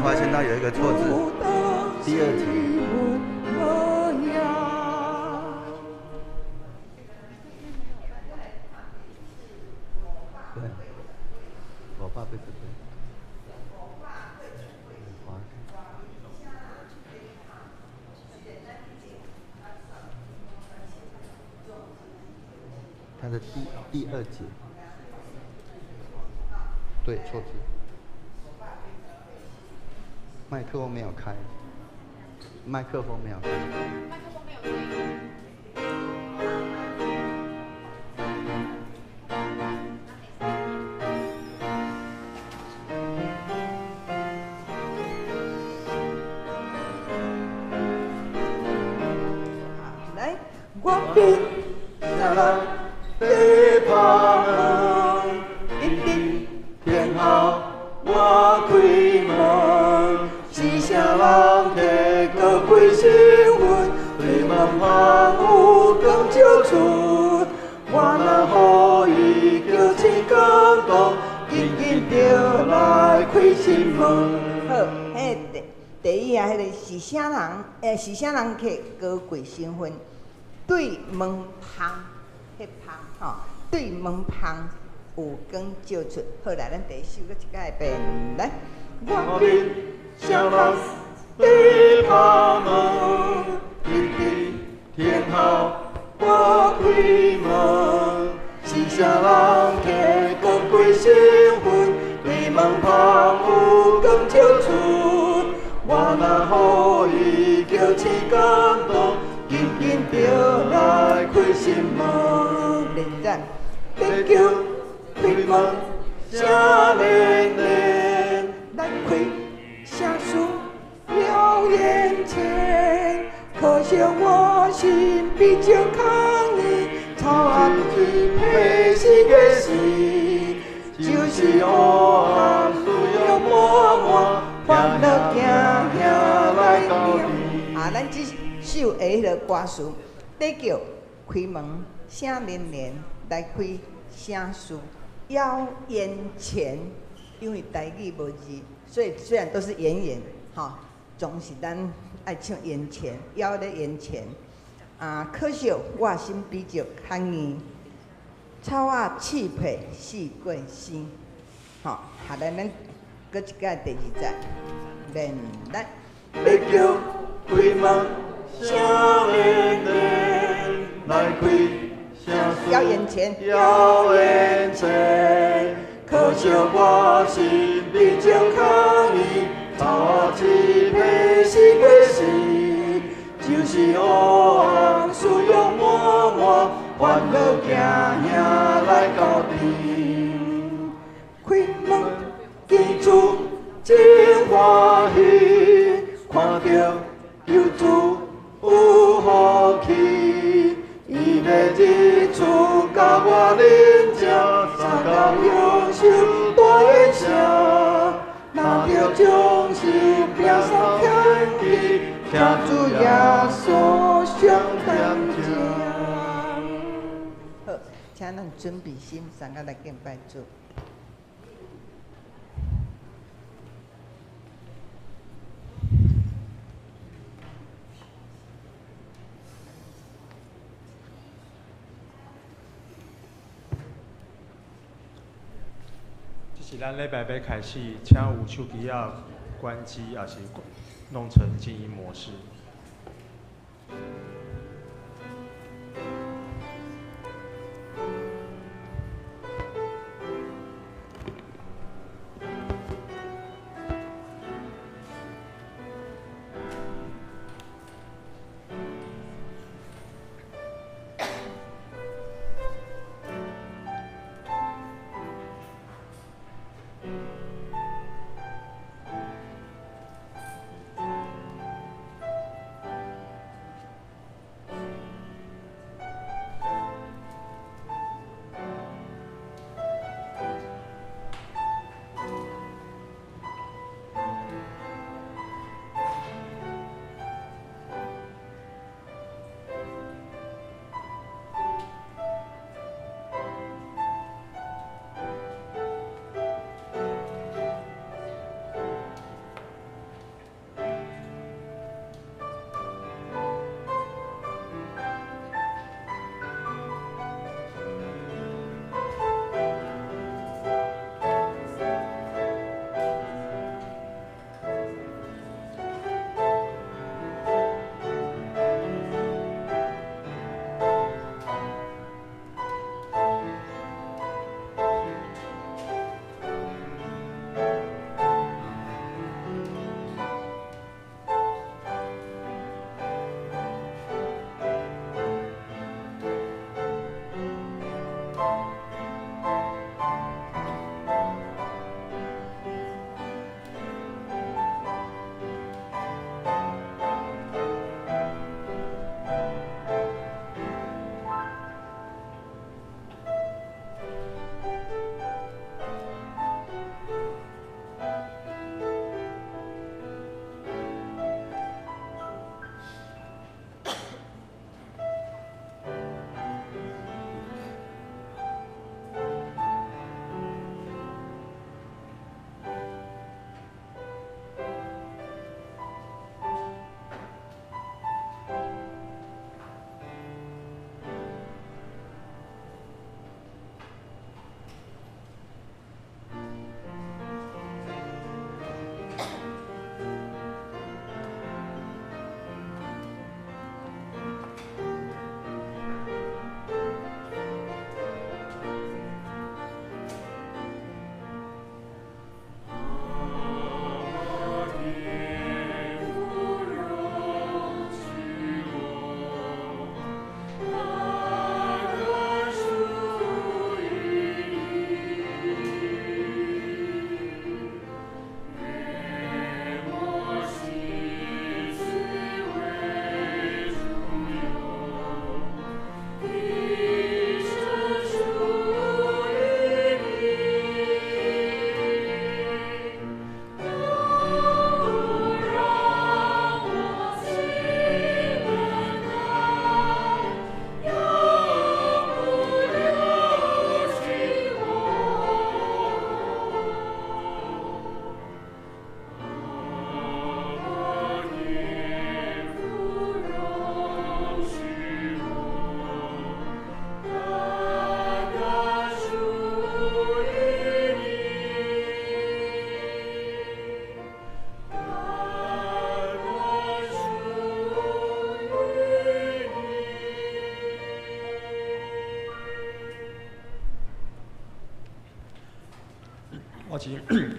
发现到有一个错字，第二节。对，我怕被这个。它的第二节，对，错字。麦克风没有开，麦克风没有开。麦克风没有开。来，我兵下来地旁门，一定天后我开门，是啥人摕个开新婚？对门旁有光照出，我若予伊叫天感动，紧紧着来开新门。好，第一啊，迄个是啥人？是啥人摕高贵新婚？对门旁，迄旁吼，对门旁有光照出。好来，咱第一首搁一摆变来。我面啥人地旁门，一定天后我开门，是啥人摕高贵新婚？对门旁有光照出，我若予伊叫天感动，紧紧着来开新门。连赞，要叫开门，声连连，来开声书了眼前。可惜我心比较抗议，草暗去配是个事，就是黑暗需要默默，烦恼行行来到你。啊，咱这首的迄个歌词，得叫开门声连连，来开声书要眼前，因为台语无字，所以虽然都是圆哈，总是咱爱唱眼前，要在眼前。啊，可惜我心比较抗硬，草啊刺皮四过生。吼，下来咱搁一个第二节，连来。要叫开门声连连，来开声书要眼前，要眼前。可惜我心比较抗议，草啊刺皮四过生，就是黑暗需要默默，烦恼行行来到底。开门进厝真欢喜，看着救主有福气。伊要日出甲我领情，三教享受大恩声，若着将心拼上天地，听主耶稣上感情。好，请咱准备心，三个来敬拜主。是咱礼拜要开始，请有手机啊关机，也是弄成静音模式。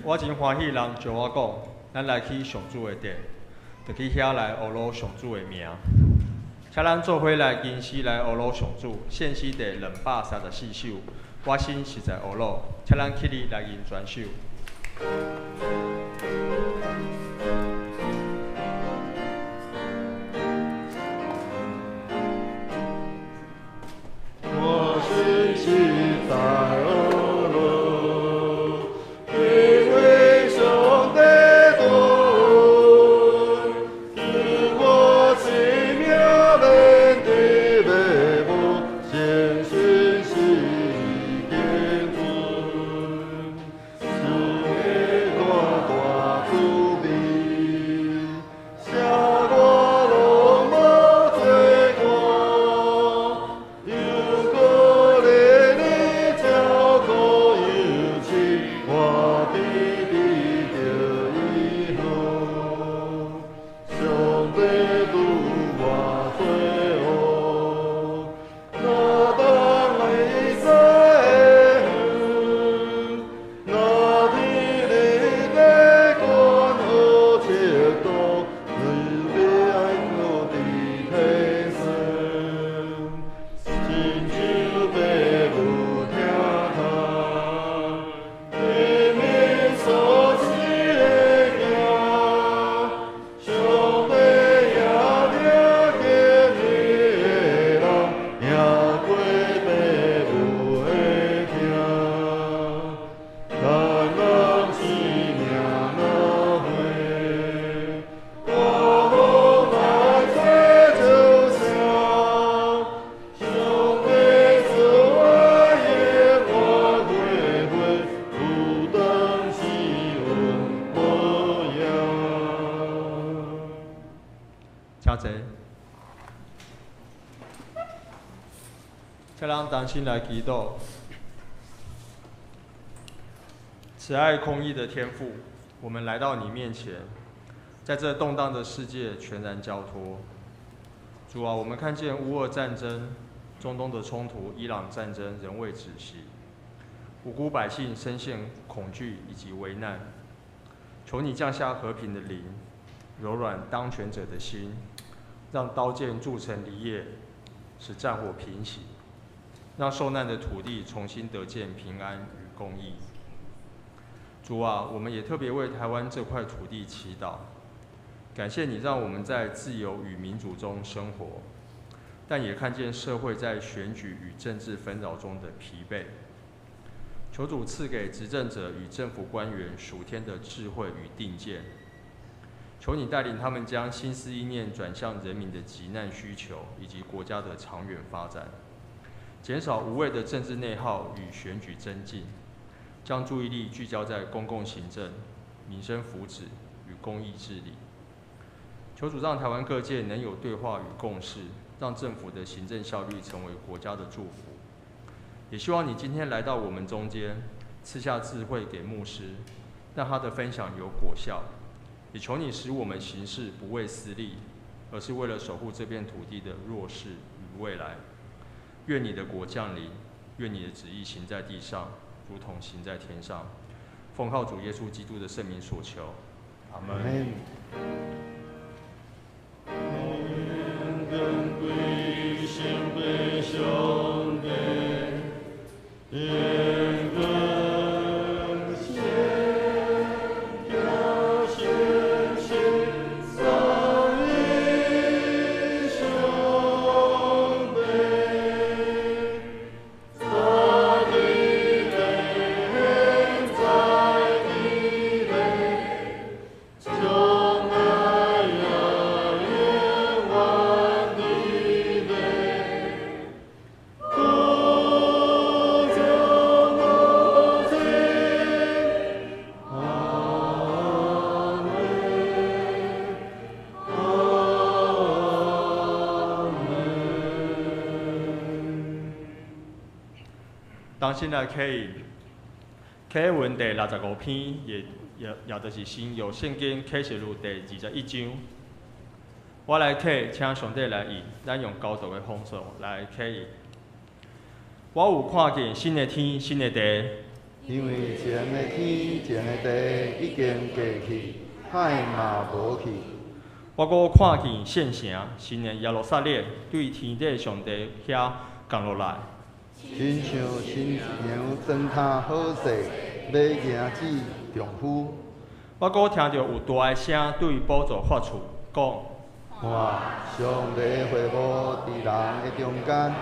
我真欢喜人招我讲，咱来去上主的殿，就去遐来学罗上主的名。请咱做伙来吟诗来学罗上主，献诗第234首。我心实在学罗，请咱起立来吟全首。我心实在学罗，因为上帝多，是我生命面的眉目，现实是天尊，主的大大慈悲，写我落寞罪过。有可怜的照顾有情，我必必得以后。上帝渡我罪恶，那当爱在恨，那天的关好切多，日别爱我的天生。亲像爸母疼他，地面所赐的名，上帝也听见你的人，也过爸母的疼，咱人生命若回，我好难做就像。上帝慈爱的我回回，不当是有模样。请坐。请咱同心来祈祷。慈爱空义的天父，我们来到你面前，在这动荡的世界全然交托。主啊，我们看见乌俄战争、中东的冲突、伊朗战争仍未止息，无辜百姓深陷恐惧以及危难。求你降下和平的灵，柔软当权者的心，让刀剑铸成犁业，使战火平息，让受难的土地重新得见平安与公义。主啊，我们也特别为台湾这块土地祈祷，感谢你让我们在自由与民主中生活，但也看见社会在选举与政治纷扰中的疲惫。求主赐给执政者与政府官员属天的智慧与定见，求你带领他们将心思意念转向人民的急难需求以及国家的长远发展，减少无谓的政治内耗与选举增进，将注意力聚焦在公共行政、民生福祉与公益治理。求主让台湾各界能有对话与共识，让政府的行政效率成为国家的祝福。也希望你今天来到我们中间，赐下智慧给牧师，让他的分享有果效。也求你使我们行事不为私利，而是为了守护这片土地的弱势与未来。愿你的国降临，愿你的旨意行在地上，如同行在天上。奉靠主耶稣基督的圣名所求，阿门。当心来启文第65篇，也就是新约圣经启示录第21章。我来启，请上帝来引，咱用高度的方式来启引。我有看见新的天、新的地，因为前的天、前的地已经过去，海嘛无去。我搁看见圣城新的耶路撒冷对天地上帝遐降落来，亲像新娘装他好势，要迎子丈夫。我搁听到有大个声对宝座发出，讲：看，上帝会幕伫人的中间，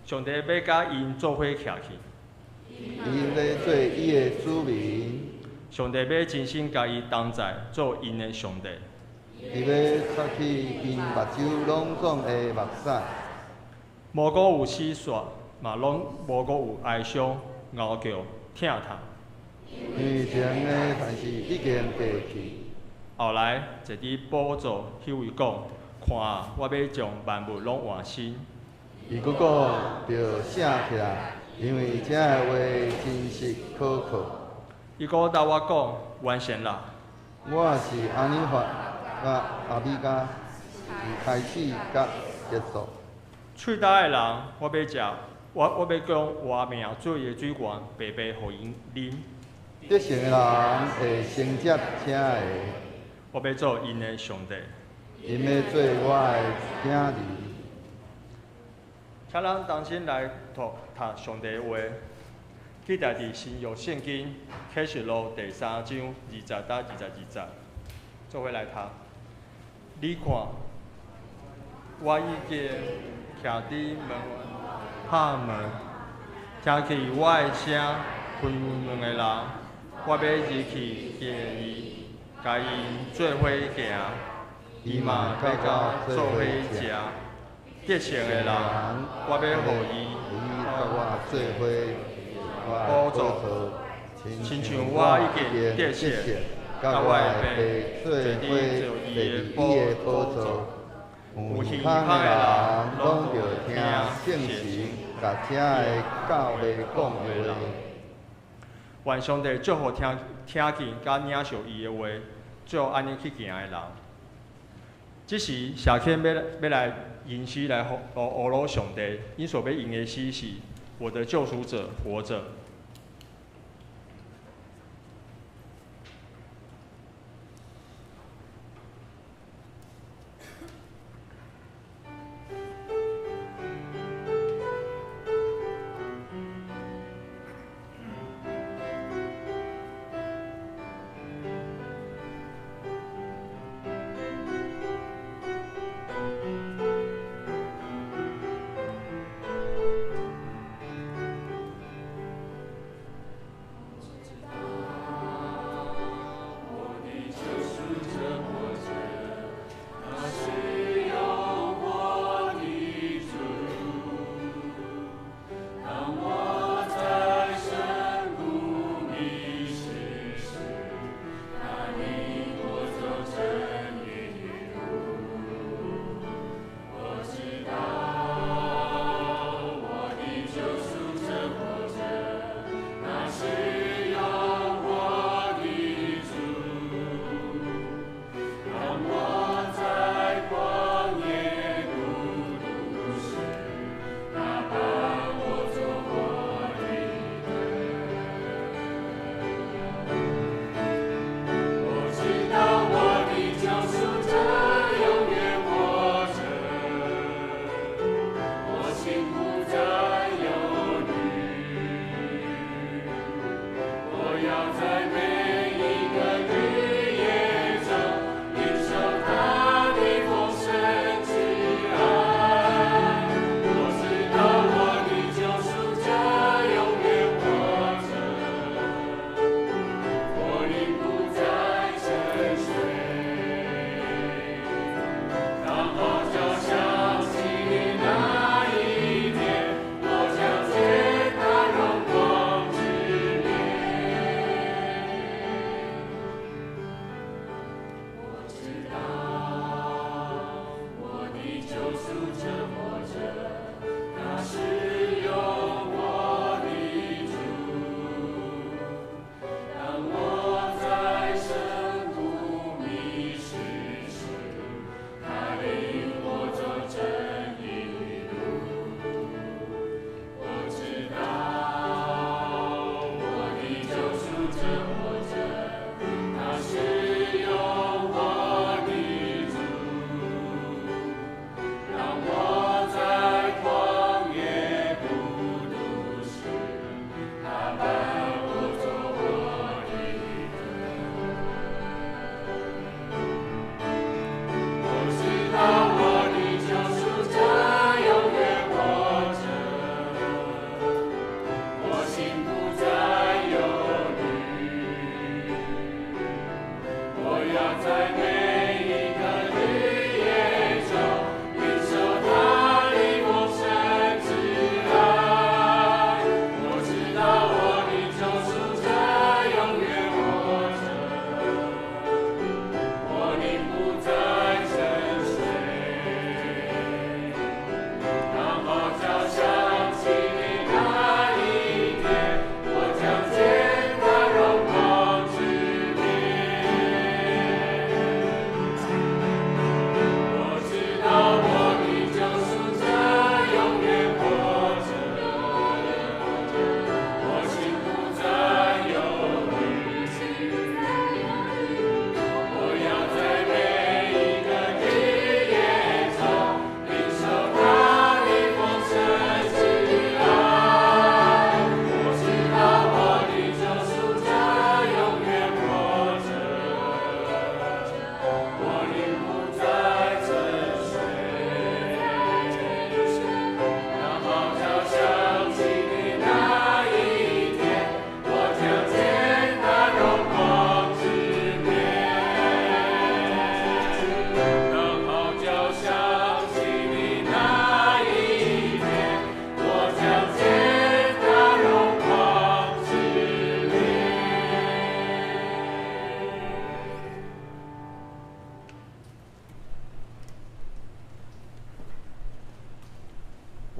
上帝要甲因做伙徛去，伊要做伊的子民，上帝要真心甲伊同在，做因的上帝。伊要擦去因目睭拢总的目屎。无搁有死煞，嘛拢无搁有哀伤、嚎叫、疼痛。因为前的代志已经过去。后来坐伫宝座迄位讲：看啊，我要将万物拢换新。伊佫讲着写起来，因为这个话真实可靠。伊佫答我讲：完成啦。我是安尼发甲阿米加，是开始甲结束。喙焦的人，我要食，我要将活命水的水源白白互因啉。得胜的人会承接这个，我要做因的上帝。因要做我的囝儿。请咱同心来读上帝的话，记载伫新约圣经启示录第3章20到22节，做伙来读。你看，我已经徛伫门外拍门，听见我的声，开门的人，我要入去见伊，甲因做伙行，伊嘛要甲做伙食。得胜的人，我要互伊甲我做伙，宝座，亲像我已经得胜，甲我的爸做伫伊的宝座。有耳康的人，拢着听圣神甲这个教会讲的话。愿上帝祝福听见甲领受伊的话，做安尼去行的人。这时，夏天要来吟诗来俄罗上帝，因所要吟的诗是：我的救赎者活着。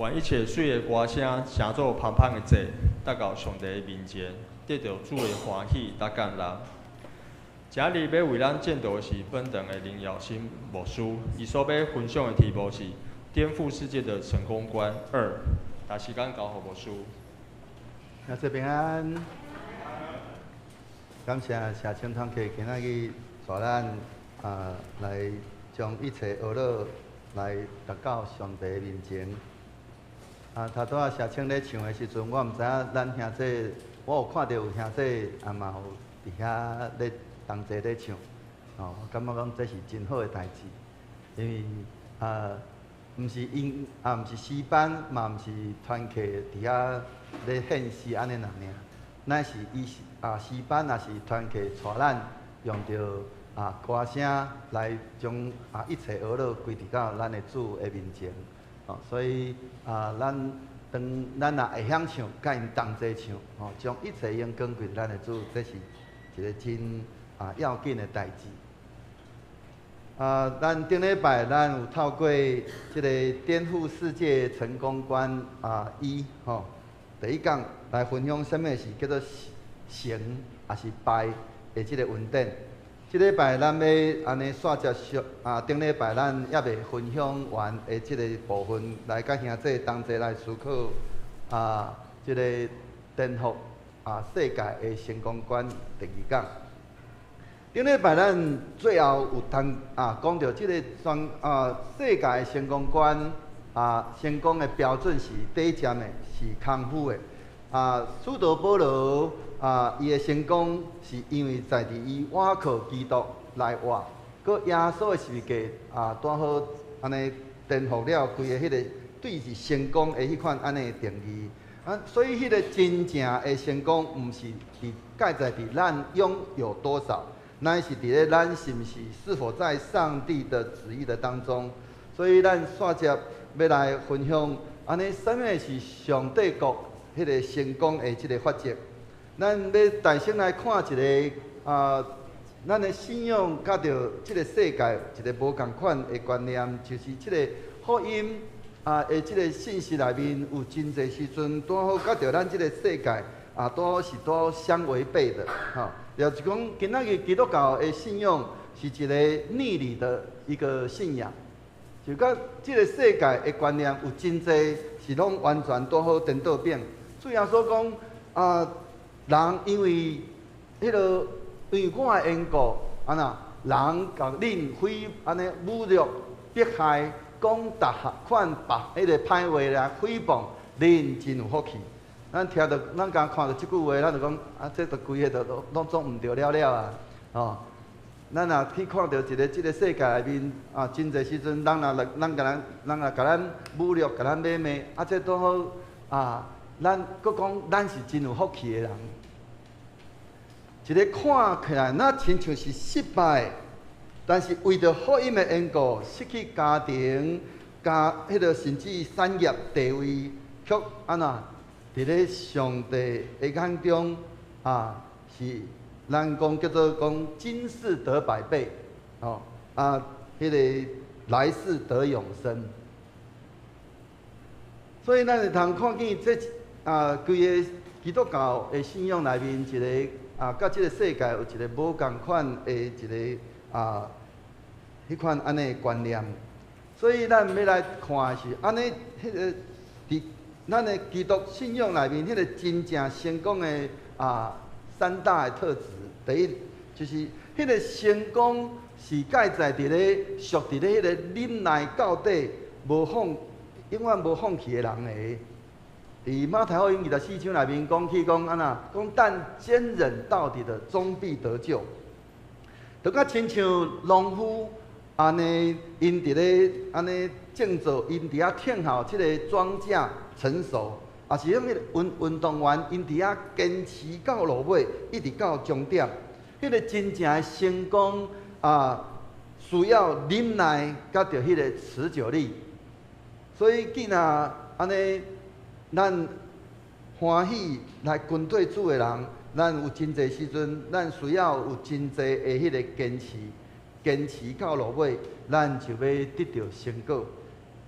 愿一切水的歌声成做香香的祭，达到上帝的面前，得到主的欢喜甲感恩。今日要为咱见到的是本堂的林耀新牧师，伊所要分享的题目是颠覆世界的成功观2。把时间交给牧师。亚瑟平安，感谢社青堂客今仔日带咱来将一切恶乐来达到上帝面前。头拄社青咧唱的时阵，我毋知影咱兄弟，我有看到有兄弟嘛有伫遐咧同齐咧唱，我感觉讲这是真好的代志，因为毋是毋是诗班，嘛毋是团契伫遐咧献诗安尼人尔，乃是诗班也是团契带咱用着歌声来将一切恶乐归伫到咱的主的面前。所以咱若会晓唱，甲因同齐唱，将一切荣光归咱的主，这是一个真要紧的代志。咱顶礼拜咱有透过这个颠覆世界成功观1第一讲来分享什么是叫做成还是败的这个问题。这礼拜咱要安尼线接续顶礼拜咱还未分享完的这个部分，来甲兄弟同齐来思考这个颠覆世界的成功观第二讲。顶礼拜咱最后有讲到这个世界的成功观成功的标准是第一点的是康复的使徒保罗伊的成功是因为在伫伊倚靠基督来活，佮耶稣的十字架拄好安尼颠覆了规个迄个对是成功的迄款安尼的定义所以迄个真正的成功，毋是盖在伫咱拥有多少，乃是伫咧咱是毋是是否在上帝的旨意的当中。所以咱线接要来分享安尼什么是上帝国迄个成功的即个法则。咱要大声来看一个咱的信仰甲着即个世界一个无共款的观念，就是即个福音的即个信息内面有真侪时阵，拄好甲着咱即个世界拄好是拄好相违背的也就是讲，今仔日基督教的信仰是一个逆理的一个信仰，就甲即个世界的观念有真侪是拢完全拄好颠倒变。主耶稣讲人因为迄个，因为我的缘故，人甲恁安尼侮辱、迫害、讲逐款迄个歹话来诽谤，恁真有福气。咱听到，咱刚看到即句话，咱就讲这都规个都拢总毋对了咱若去看到即个世界内面真侪时阵，人若甲咱侮辱、甲咱骂这拄好咱佫讲咱是真有福气的人。一个看起来那亲像是失败，但是为着福音的缘故，失去家庭、迄个甚至产业地位，却安那伫咧上帝的眼中是咱讲叫做讲今世得百倍，迄个来世得永生。所以咱会通看见这规个基督教的信仰内面一个甲即个世界有一个无共款的一个迄款安尼观念。所以咱要来看是安尼，迄个伫咱的基督信仰内面，迄个真正成功的三大的特质。第一就是迄个成功是盖在伫咧属伫咧迄个忍耐到底，永远无放弃的人的。伫马太福音24章内面讲起讲安那，讲但坚忍到底的，终必得救。就甲亲像农夫安尼，因伫咧安尼种作，因伫遐听候即个庄稼成熟，也是迄个运动员，因伫遐坚持到落尾，一直到终点。迄个真正的成功需要忍耐，甲着迄个持久力。所以既然安尼，咱欢喜来跟对主的人，咱有真侪时阵，咱需要有真侪的迄个坚持到落尾，咱就要得到成果。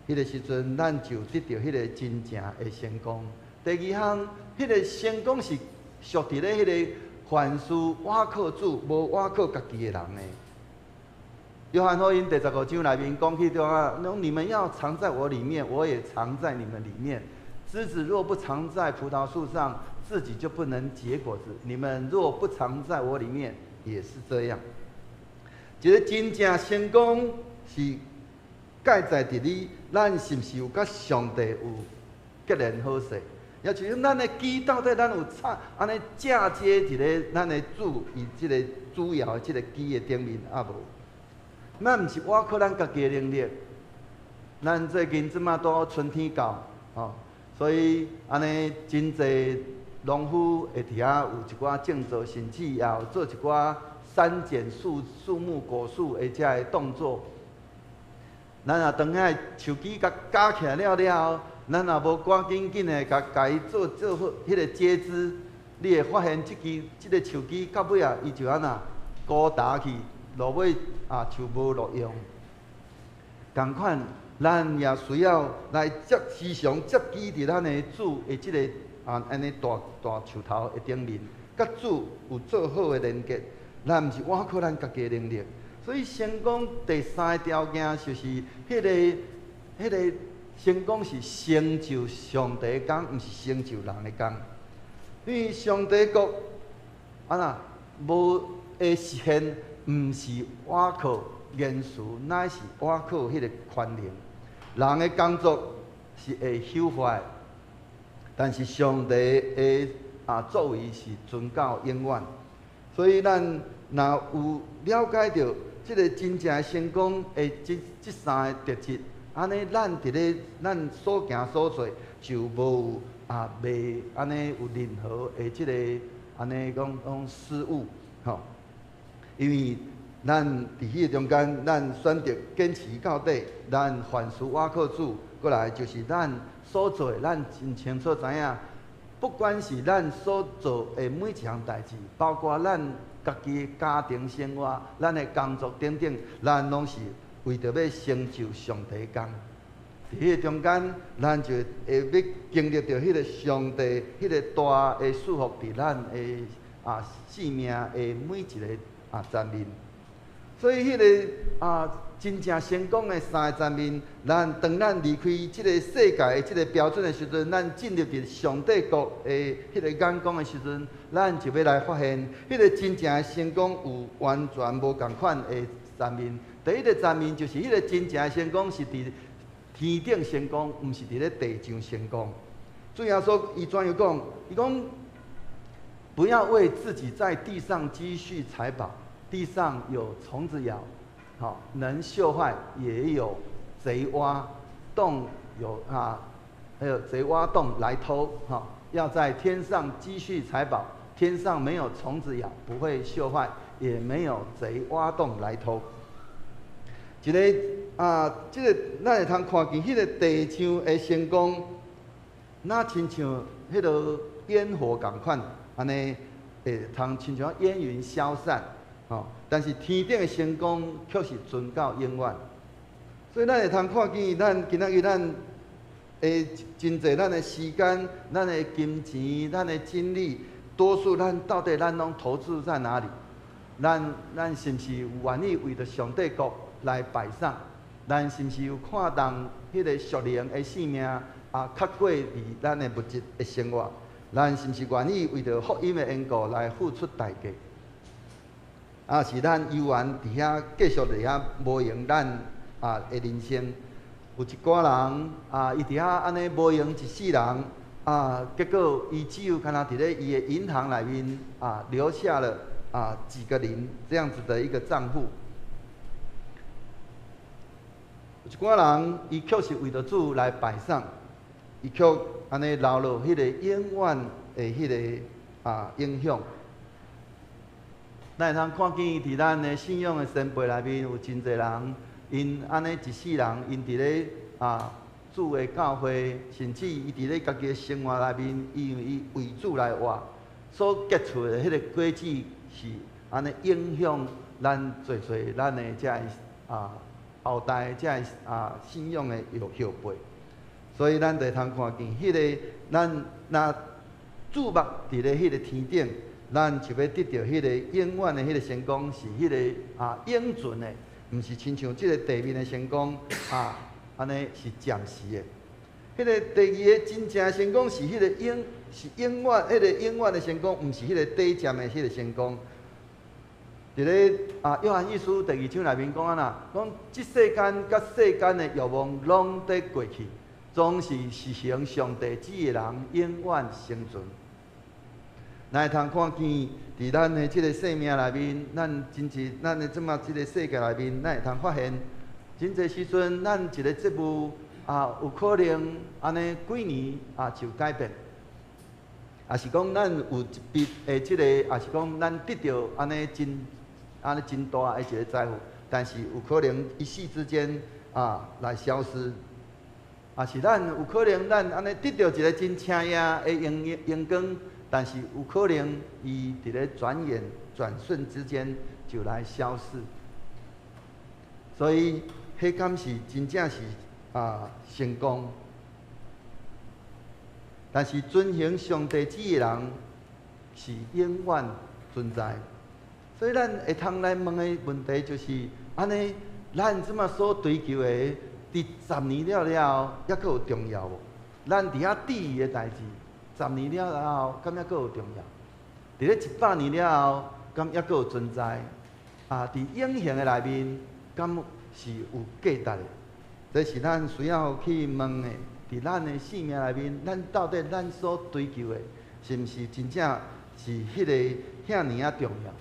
迄个时阵，咱就得到迄个真正的成功。第二项，迄个成功是属伫咧迄个凡事倚靠主，无倚靠家己的人的。约翰福音第15章内面讲起中你们要藏在我里面，我也藏在你们里面。枝子若不藏在葡萄树上，自己就不能结果子。你们若不藏在我里面，也是这样。一个真正成功是盖在伫你，咱是毋是有甲上帝有结连好势？也就是咱的基到底咱有安尼嫁接伫咧咱的主伊即个主要的即个基的顶面无？咱毋是倚靠咱家己的能力。咱最近即马拄春天到所以安尼真侪农夫会伫遐有一寡种作，甚至也有做一寡删减树木果树的遮个动作。咱若当遐树枝甲夹起来了，咱若无赶紧的甲伊做好迄个接枝，你会发现即个树枝到尾伊就安那孤打去，落尾就无路用。同款。咱也需要来时常接基伫咱的主的即个安尼大树头的顶面，甲主有做好的连接。咱毋是倚靠咱家己的能力，所以成功第三个条件就是迄个成功是成就上帝的工，毋是成就人的工。因为上帝国无会实现，毋是倚靠言辞，乃是倚靠迄个权能。人的工作是会朽坏，但是上帝的作为是存到永远。所以咱若有了解到即个真正的成功的即三个特质，安尼咱伫咧咱所行所做就无袂安尼有任何的即个安尼讲失误因为咱伫迄个中间，咱选择坚持到底，咱凡事倚靠主，过来就是咱所做的，咱真清楚知影。不管是咱所做的每一项代志，包括咱家己的家庭生活、咱的工作等等，咱拢是为着要成就上帝的工。伫迄个中间，咱就会要经历到迄个上帝迄个大的祝福伫咱的生命的每一个层面。所以，迄个真正成功的三个层面，当咱离开即个世界的即个标准的时阵，咱进入伫上帝国的迄个眼光的时阵，咱就要来发现，迄个真正的成功有完全无共款的层面。第一个层面就是迄个真正的成功是伫天顶成功，毋是伫咧地上成功。主耶稣伊怎样讲？伊讲不要为自己在地上积蓄财宝。地上有虫子咬，能锈坏，也有贼挖洞还有贼挖洞来偷，要在天上积蓄财宝，天上没有虫子咬，不会锈坏，也没有贼挖洞来偷。一个这个咱会通看见，迄个地上的成功，那亲像迄个烟火共款，安尼会通亲像烟云消散，但是天顶的成功却是存到永远。所以咱会通看见，咱今仔日咱真侪咱的时间、咱的金钱、咱的精力，多数到底咱拢投资在哪里？咱是毋是有愿意为着上帝国来摆上？咱是毋是有看重迄个属灵的性命较过于咱的物质的生活？咱是毋是愿意为着福音的缘故来付出代价？是咱悠然伫遐继续伫遐无用咱的人生？有一寡人伊伫遐安尼无用一世人结果伊只有敢若伫咧伊的银行内面留下了几个零这样子的一个账户。有一寡人，伊却是为着主来摆上，伊却安尼留落迄个永远的迄个影响。咱会通看见伫咱的信仰的先辈内面，有真侪人，因安尼一世人，因伫咧主的教会，甚至伊伫咧家己的生活内面，伊为主来活，所结出的迄个果子是安尼影响咱侪咱的遮后代这信仰的后辈，所以咱就通看见迄个咱若注目伫咧迄个天顶，咱就要得到迄个永远的迄个成功，是迄个永存的，毋是亲像即个地面的成功安尼是暂时的。迄个第二个真正成功是迄个永远，迄个永远的成功，毋是迄个短暂的迄个成功。伫咧约翰一书第2章内面讲安那，讲即世间甲世间的欲望拢得过去，总是实行上帝旨意的人永远生存。咱会通看见伫咱的即个生命内面，咱的即马即个世界内面，咱会通发现，真侪时阵咱一个职务有可能安尼几年就改变。也是讲咱有一笔即个，也是讲咱得到安尼真大的一个财富，但是有可能一夕之间来消失。是咱有可能咱安尼得到一个真青叶的阳光，但是有可能伊伫咧转瞬之间就来消失。所以，迄敢是真正是成功。但是遵行上帝旨意的人是永远存在。所以咱会通来问的问题就是：安尼，咱即马所追求的，伫10年了，还佫有重要无？咱伫遐伫意的代志，10年了后，敢还佫有重要？伫咧100年了后，敢还佫有存在？伫永恒的内面，敢是有价值的？这是咱需要去问的。伫咱的生命内面，咱到底咱所追求的，是毋是真正是迄个遐尼重要？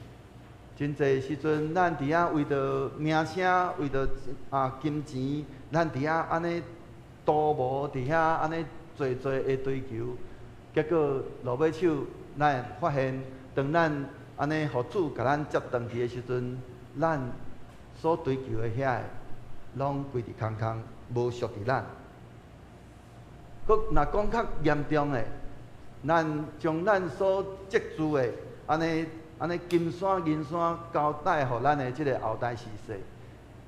真侪时阵，咱伫遐为着名声，为着金钱，咱伫遐安尼赌无，伫遐安尼做的追求，结果落尾手，咱发现，当咱安尼互主甲咱接转去的时阵，咱所追求的遐个，拢规伫空空，无属伫咱。佫若讲较严重的，咱将咱所积聚的安尼金山银山交代互咱的即个后代世世，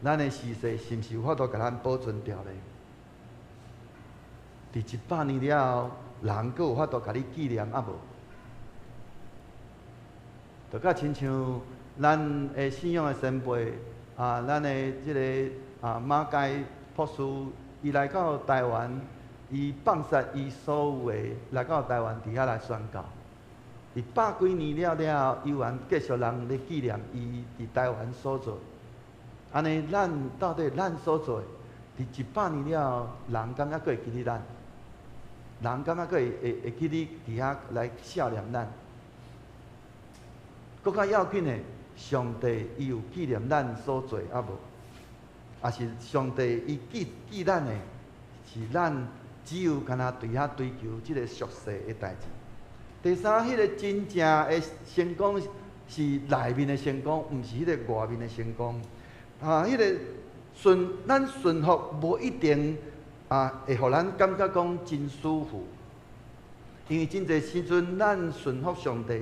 咱的世世是毋是有法度甲咱保存着咧？伫100年了后，人佫有法度甲你纪念无？就较亲像咱的信仰的先辈咱的即个马偕博士，伊来到台湾。伊放下伊所有的来到台湾伫遐来宣教，伫100几年了，依然继续人咧纪念伊伫台湾所做。安尼，咱到底咱所做，伫100年了，人敢还佫会记得咱？人敢还佫会记得伫遐来孝念咱？佫较要紧的，上帝伊有纪念咱所做无？也是上帝伊记咱的，是咱。只有敢若对遐追求即个俗世的代志，第三，迄个真正的成功是内面的成功，毋是迄个外面的成功。迄个咱顺服无一定会互咱感觉讲真舒服，因为真侪时阵咱顺服上帝，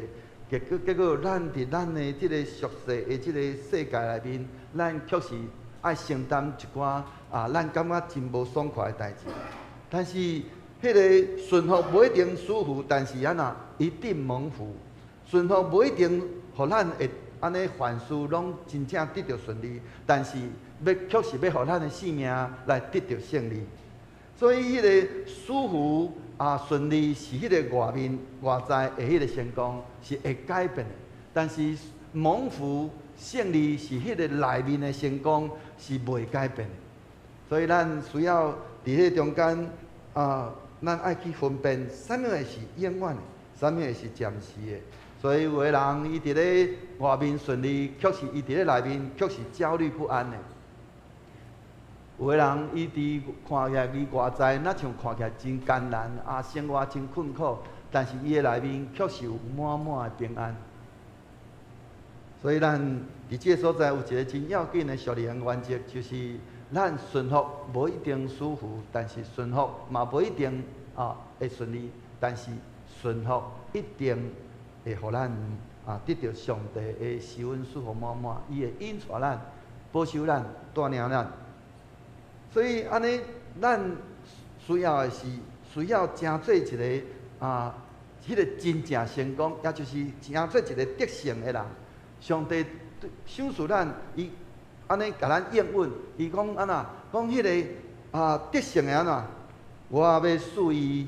结果咱伫咱的即个俗世的即个世界内面，咱确实爱承担一寡咱感觉真无爽快的代志。但是迄个顺服无一定舒服，但是一定蒙福。顺服无一定互咱会安尼凡事拢真正得到顺利，但是确实要互咱的性命来得到胜利。所以迄个舒服顺利是迄个外面外在的迄个成功是会改变的，但是蒙福胜利是迄个内面的成功是袂改变的。所以咱需要伫迄中间咱爱去分辨什么是永远的，什么是暂时的。所以有的人伊伫咧外面顺利，却是伊伫咧内面却是焦虑不安的。有的人伊伫看起来伊外在那像看起来真艰难生活真困苦，但是伊的内面却是有满满的平安。所以咱伫这个所在有一个真要紧的属灵原则，就是咱顺服无一定舒服，但是顺服嘛无一定会顺利，但是顺服一定会互咱得到上帝的施恩赐福满满，伊会引带咱、保守咱、带领咱。所以安尼，咱需要的是需要真做一个迄个真正成功，也就是真做一个得胜的人。上帝赏赐咱，伊安尼甲咱应允，伊讲安那，讲迄个得胜的安那，我要赐伊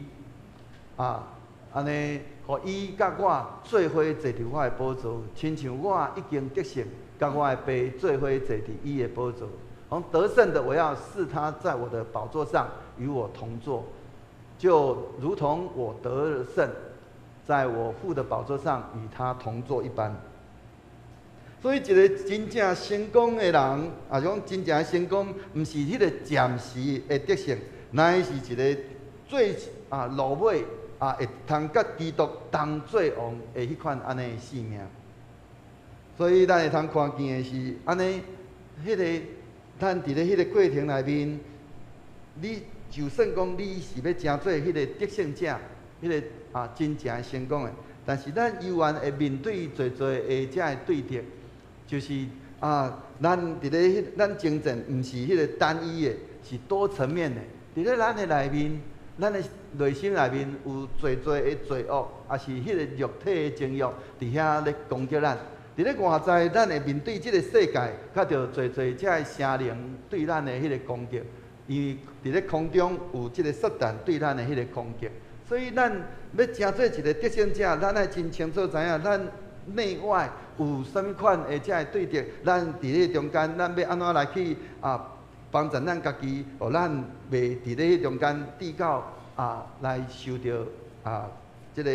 安尼，互伊甲我做伙坐伫我的宝座，亲像我已经得胜，甲我的爸做伙坐伫伊的宝座。从得胜的，我要视他在我的宝座上与我同坐，就如同我得了胜，在我父的宝座上与他同坐一般。所以，一个真正成功的人，讲真正的成功，毋是迄个暂时的得胜，乃是一个最落尾会通甲基督同做王的迄款安尼的性命。所以，咱会通看见的是安尼，迄个。咱伫咧迄个过程内面，你就算讲你是要真做迄个得胜者，迄个真正成功的，但是咱依然会面对侪的遮的对敌，就是咱伫咧咱征战，毋是迄个单一的，是多层面的。伫咧咱的内面，咱的内心内面有侪的罪恶，也是迄个肉体的情欲伫遐咧攻击咱。伫咧外在，咱会面对即个世界，较着侪遮的声灵对咱的迄个攻击，因为伫咧空中有即个撒旦对咱的迄个攻击，所以咱要真做一个得胜者，咱爱真清楚知影，咱内外有啥物款的遮的对敌，咱伫咧中间，咱要安怎来去帮助咱家己，互咱袂伫咧中间跌到来受到即个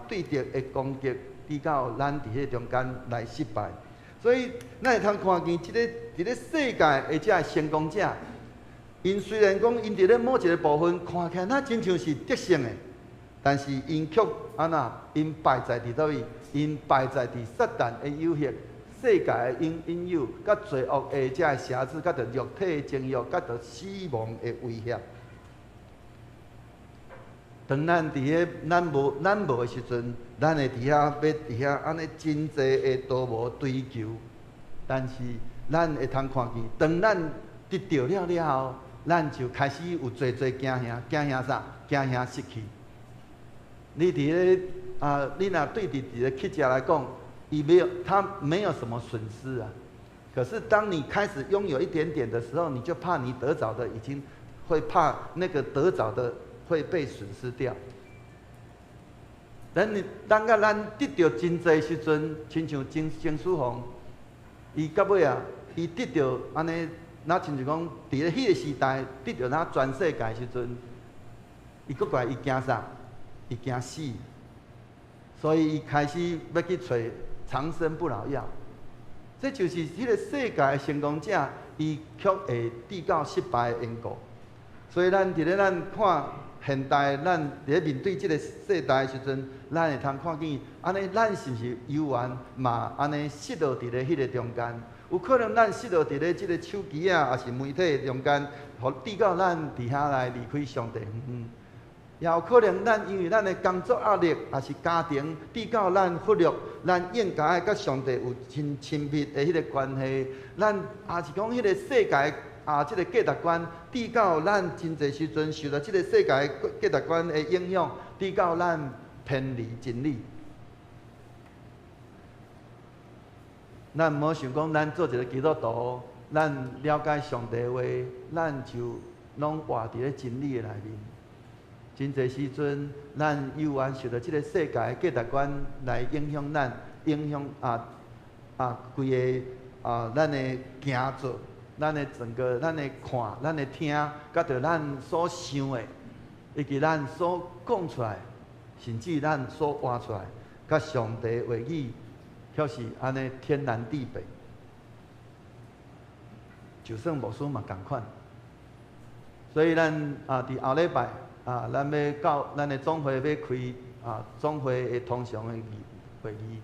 对敌的攻击。比较咱伫迄中间来失败，所以咱会通看见即个伫咧世界的遮成功者，因虽然讲因伫咧某一个部分看起来那真像是得胜的，但是因却因败在伫倒位？因败在伫撒旦的诱惑、世界的引诱、甲罪恶的遮瑕疵、甲着肉体的情欲、甲着死亡的威胁。当咱伫迄咱无的时阵，咱会伫遐要伫遐安尼真济的道无追求，但是咱会通看见，当咱得到了后，咱就开始有侪惊吓，惊吓啥？惊吓失去。你伫咧你若对伫一个乞家来讲，他没有什么损失啊。可是当你开始拥有一点点的时候，你就怕你得着的已经会怕那个得着的。会被损失掉。当咱得到真济时阵，亲像曾书鸿，伊到尾伊得到安尼，那亲像讲，伫咧迄个时代得到咱全世界时阵，伊搁过来伊惊啥？伊惊死，所以伊开始要去找长生不老药。这就是迄个世界的成功者，伊却会遇到失败的因果。所以咱伫咧咱看。现代咱伫咧面对即个世代的时阵，咱会通看见，安尼咱是毋是犹原嘛安尼失落伫咧迄个中间？有可能咱失落伫咧即个手机啊，也是媒体中间，互逼到咱伫遐来离开上帝远远。也有可能咱因为咱的工作压力，也是家庭逼到咱忽略咱应该甲上帝有真亲密的迄个关系。咱也是讲迄个世界即个价值观，逼到咱真侪时阵受到即个世界价值观的影响，逼到咱偏离真理。咱毋好想讲，咱做一个基督徒，咱了解上帝的话，咱就拢活伫咧真理的内面。真侪时阵，咱犹原受到即个世界的价值观来影响咱，影响规个咱的行做，咱的整个咱的看，咱的听，甲着咱所想的，以及咱所讲出来，甚至咱所活出来，甲上帝的话语，却是安尼天南地北。就算牧师嘛共款，所以咱伫后礼拜。咱要到咱的总会要开总会的通常的会议，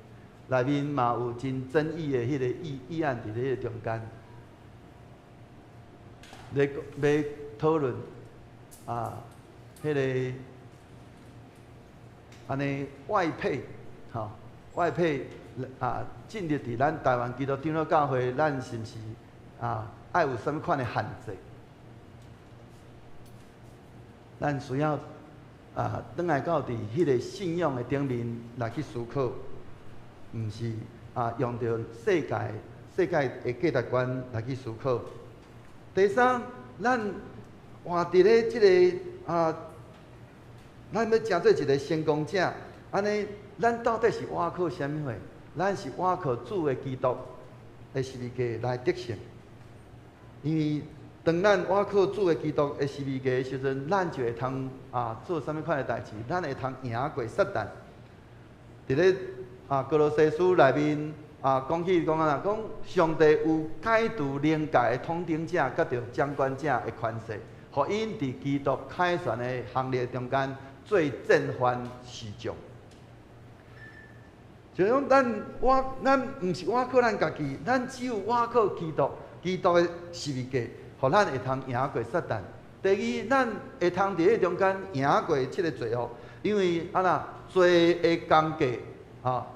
内面嘛有真争议的迄个议案伫咧中间，要讨论迄个安尼外配外配进入伫咱台湾基督长老教会，咱是毋是爱有什么款的限制？咱需要转来到伫迄个信仰的顶面来去思考，毋是用着世界的价值观来去思考。第三，咱活伫咧即个咱要成做一个成功者，安尼咱到底是倚靠啥物货？咱是倚靠主的基督的十字架来得胜，因为。当咱倚靠主的基督的十字架的时阵，咱就会通做啥物款的代志？咱会通赢过撒旦。伫咧哥罗西书内面讲起讲讲上帝有解除灵界的统领者，甲着掌管者的权势，互因伫基督凯旋的行列中间做正反示众。就讲咱毋是倚靠咱家己，咱只有倚靠基督的十字架。互咱会通赢过撒旦。第二，咱会通伫迄中间赢过即个罪恶，因为罪的工价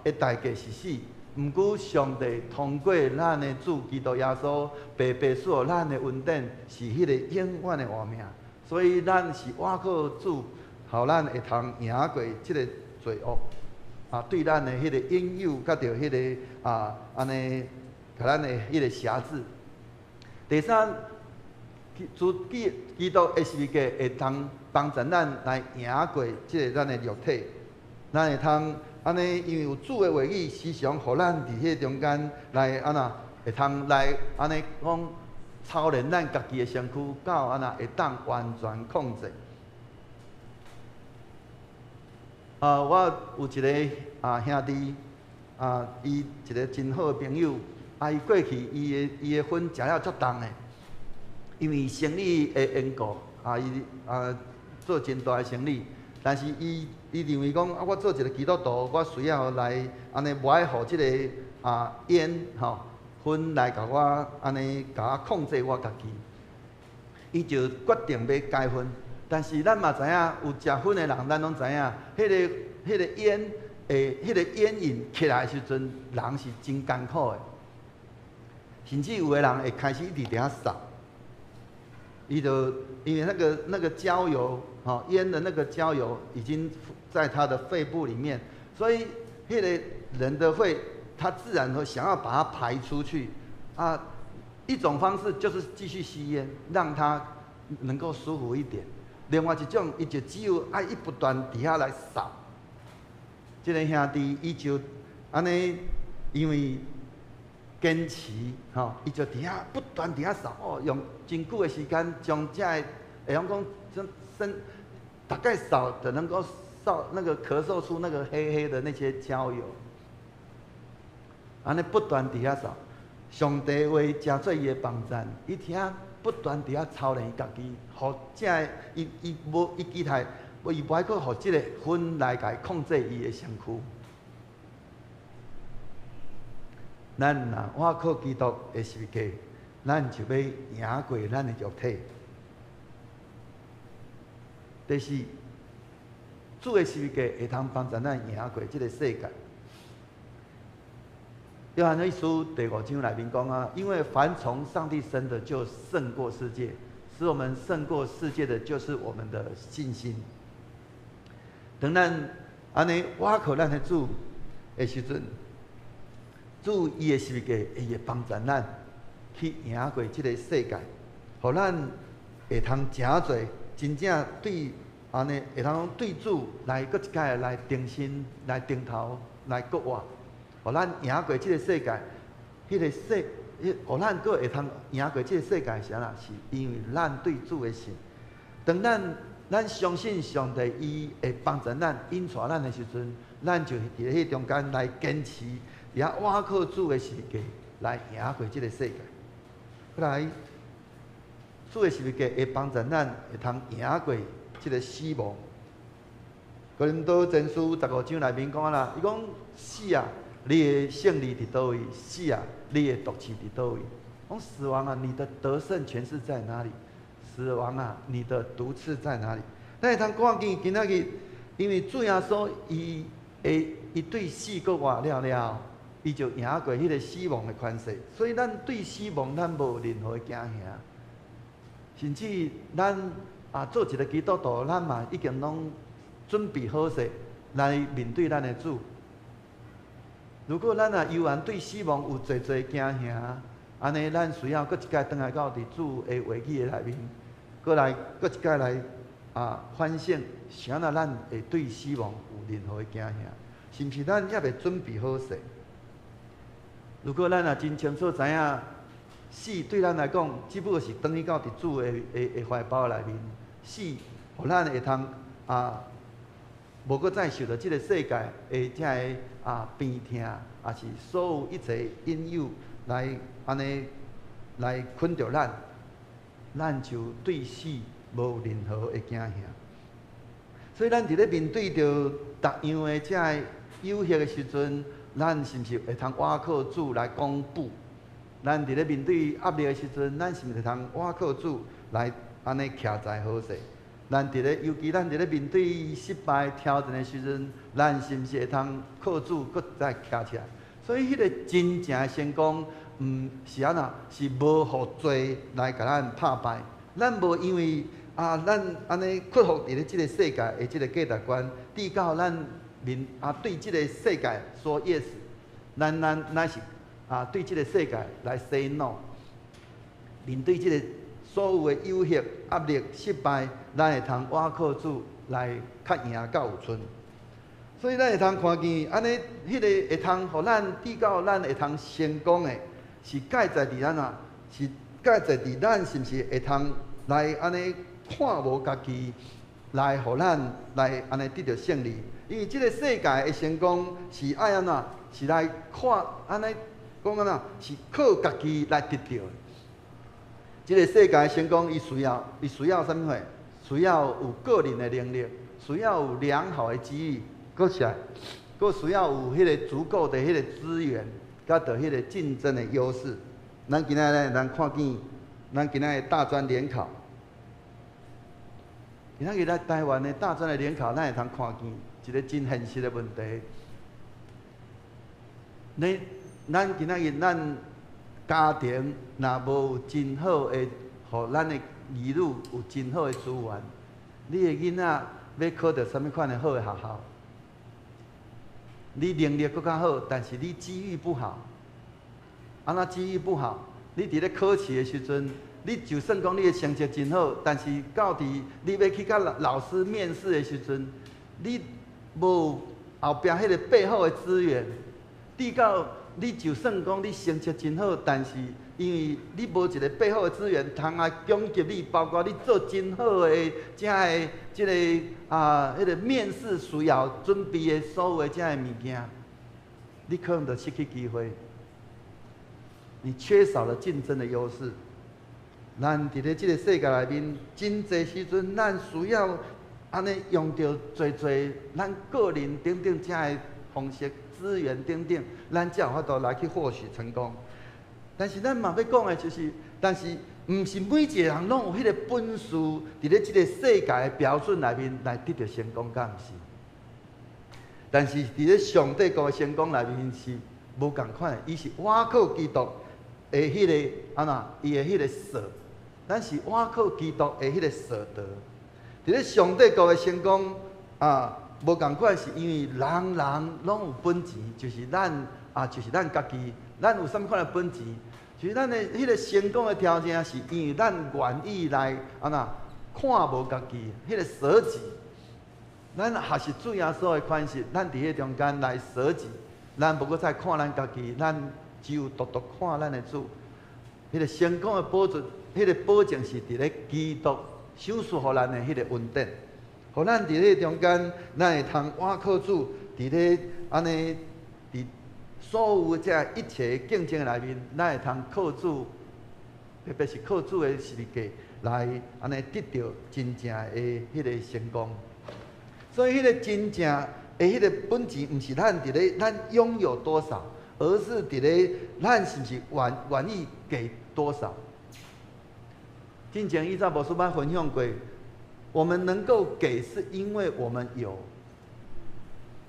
的代价是死。毋过上帝通过咱的主基督耶稣，白白赐予咱的恩典，是迄个永远的活命。所以咱是倚靠主，互咱会通赢过即个罪恶。对咱的迄个引诱，甲着迄个安尼，甲咱的迄个辖制。第三。基督的十字架会通帮助咱来赢过即个咱的肉体，咱会通安尼，因为有主的话语时常，互咱伫迄中间来会通来安尼讲操练咱家己的身躯，到会当完全控制。我有一个兄弟伊一个真好的朋友，伊过去伊的婚食了足重的。因为生理的缘故，伊做真大的生理，但是伊认为讲我做一个基督徒，我需要来安尼无爱互即个烟薰来甲我安尼甲我控制我家己，伊就决定要戒薰。但是咱嘛知影，有食薰的人，咱拢知影，迄个烟迄个烟瘾起来的时阵，人是真艰苦的，甚至有的人会开始一直伫遐扫。因为那个焦油，烟的那个焦油已经在他的肺部里面，所以那个人的肺，他自然会想要把它排出去。一种方式就是继续吸烟，让他能够舒服一点。另外一种，伊就只有伊不断伫遐来扫。这个兄弟，伊就安尼，因为坚持，伊就伫遐不断伫遐扫，用真久的时间，将这会用讲大概扫的能够扫那个咳嗽出那个黑黑的那些焦油，安尼不断伫遐扫。上帝话真做伊的帮助，伊听不断伫遐操练伊家己，互这个伊期待，伊不爱去互即个魂来甲伊控制伊的身躯。咱若我靠基督的十字架，咱就要赢过咱的肉体。第四，主的十字架会通帮助咱赢过即个世界。约翰一书第5章内面讲啊，因为凡从上帝生的，就胜过世界；使我们胜过世界的，就是我们的信心。当咱安尼倚靠咱的主的时阵，主伊的十字架会帮助咱去赢过即个世界，互咱会通诚侪真正对安尼会通对主来搁一摆来定心、来定头、来国活。互咱赢过即个世界，互咱搁会通赢过即个世界是安那？是因为咱对主的信。当咱相信上帝，伊会帮助咱、引带咱的时阵，咱就伫迄中间来坚持，伫遐倚靠主的十字架来赢过即个世界。后来，主的十字架会帮助咱会通赢过即个死亡。哥林多前书15章内面讲啦，伊讲死啊！你的胜利伫倒位？死啊！你的毒气伫倒位？讲死亡啊！你的得胜权势在哪里？死亡啊！你的毒刺在哪里？咱会通看见今仔日，因为主耶稣伊对死搁活了，伊就赢过迄个死亡的权势。所以咱对死亡咱无任何的惊吓，甚至咱做一个基督徒，咱嘛已经拢准备好势来面对咱的主。如果咱犹然对死亡有侪惊吓，安尼咱需要搁一摆转来到伫主的话语的内面，搁一摆来反省，是安那咱会对死亡有任何的惊吓，是毋是咱还未准备好势？如果咱真清楚知影，死对咱来讲，只不过是转去到伫主的怀抱内面，死，互咱会通无搁再受到即个世界的遮个病痛，也是所有一切因由来安尼来困着咱，咱就对死无任何的惊吓。所以咱伫咧面对着逐样的遮个有限的时阵，咱是毋是会通倚靠主来讲不？咱伫咧面对压力的时阵，咱是毋是会通倚靠主来安尼徛在好势？尤其咱伫咧面对失败挑战的时阵，咱是毋是会通靠主搁再徛起来？所以迄个真正的成功，是安那？是无互罪来甲咱拍败。咱无因为咱安尼克服伫咧即个世界的即个价值观，至到咱对即个世界说 yes， 咱是对即个世界来 say no。面对即个所有的有限、压力、失败，咱会通倚靠主来较赢到有剩。所以咱会通看见，安尼迄个会通，互咱至到咱会通成功的，是介在伫咱是介在伫咱是毋是会通来安尼看无家己，来互咱来安尼得到胜利。因为即个世界的成功是爱安怎？是来看安尼讲安怎？是靠家己来得到的。即个世界的成功，伊需要啥物货？需要有个人的能力，需要有良好的机遇，搁起来，搁需要有迄个足够的迄个资源，甲着迄个竞争的优势。咱今仔日咱看见，咱今仔日大专联考，今仔日咱台湾的大专的联考，咱会通看见一个真现实的问题。咱今仔日咱家庭若无有真好的，互咱的儿女有真好的资源，你的囡仔要考到什么款的好的学校？你能力搁较好，但是你机遇不好，安怎机遇不好？你伫咧考试的时阵，你就算讲你的成绩真好，但是到伫你要去甲老师面试的时阵，你无后壁迄个背后的资源，至到你就算讲你成绩真好，但是因为你无一个背后的资源，通来供给你，包括你做真好的遮个即个迄个面试需要准备的所有的遮个物件，你可能就失去机会。你缺少了竞争的优势。咱伫咧即个世界内面，真侪时阵，咱需要安尼用着侪咱个人等等遮个方式、资源等等，咱才有法度来去获取成功。但是咱嘛要讲的就是，但是毋是每一个人拢有迄个本事，伫咧即个世界的标准内面来得到成功，敢毋是？但是伫咧上帝国的成功内面是无共款的，伊是倚靠基督的迄个伊的迄个舍，咱是倚靠基督的迄个舍得。伫咧上帝国的成功无共款，是因为人拢有本钱，就是咱就是咱家己，咱有啥物款的本钱？就是咱的迄个成功的条件，是因为咱愿意来看无家己，迄个舍己。咱还是主耶稣的款式，咱伫迄中间来舍己，咱无搁再看咱家己，咱只有独看咱的主。迄个成功的保证，迄个保证是伫咧基督赏赐互咱的迄个恩典，互咱伫咧中间，咱会通倚靠主，伫咧安尼伫。所有这一切竞争内面，咱会通靠主，特别是靠主的实力来安尼得到真正的迄个成功。所以，迄个真正的迄个本钱，毋是咱伫咧咱拥有多少，而是伫咧咱是毋是愿意给多少。之前依照牧师捌分享过，我们能够给，是因为我们有。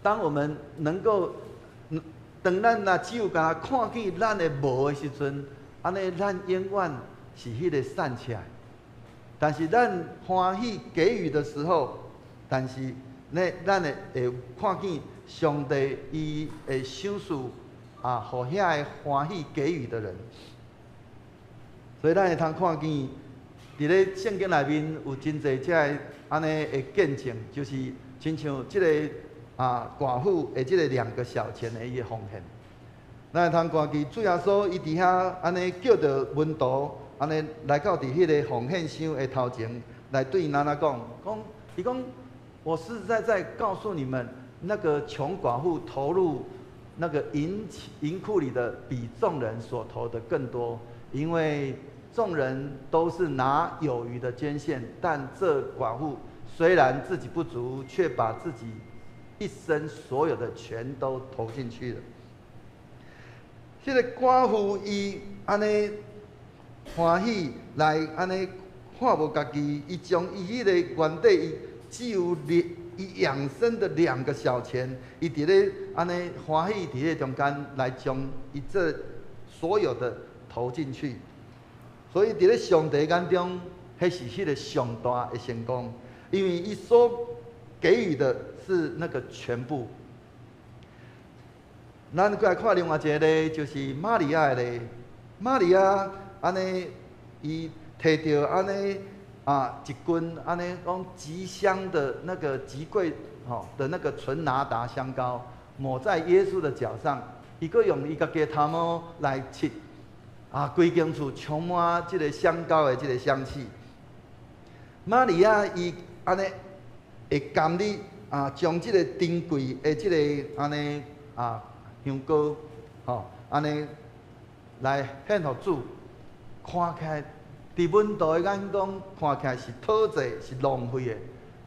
当我们能够当咱若只有甲看见咱的无的时阵，安尼咱永远是迄个散起来。但是咱欢喜给予的时候，但是咱会看见上帝伊会赏赐互遐个欢喜给予的人。所以咱会通看见，伫咧圣经内面有真侪遮个安尼的见证，就是亲像即个。寡妇的即个2个小钱的伊个奉献，咱会通看见主耶稣伊伫遐安尼叫着门徒安尼来到伫迄个奉献箱的头前，来对伊讲，伊讲我实实在在告诉你们，那个穷寡妇投入那个银库里的比众人所投的更多，因为众人都是拿有余的捐献，但这寡妇虽然自己不足，却把自己一生所有的全都投进去了。这个寡妇伊安尼欢喜来安尼看无家己，伊将伊迄个原底伊只有伊养生的2个小钱，伊伫咧安尼欢喜伫咧中间来将伊这所有的投进去。所以伫咧上帝眼中，迄是迄个上大的成功，因为伊所给予的是那个全部。咱过来看另外一个例，就是玛利亚的例。玛利亚安尼，伊摕着安尼一斤安尼讲极香的那个极贵的那个纯拿达香膏，抹在耶稣的脚上，伊阁用伊家己的头毛来拭，规间厝充满即个香膏的即个香气。玛利亚伊安尼会甘你将即个珍贵的即个安尼香膏，安尼来献互主，看起来伫门徒的眼中看起来是讨债是浪费的，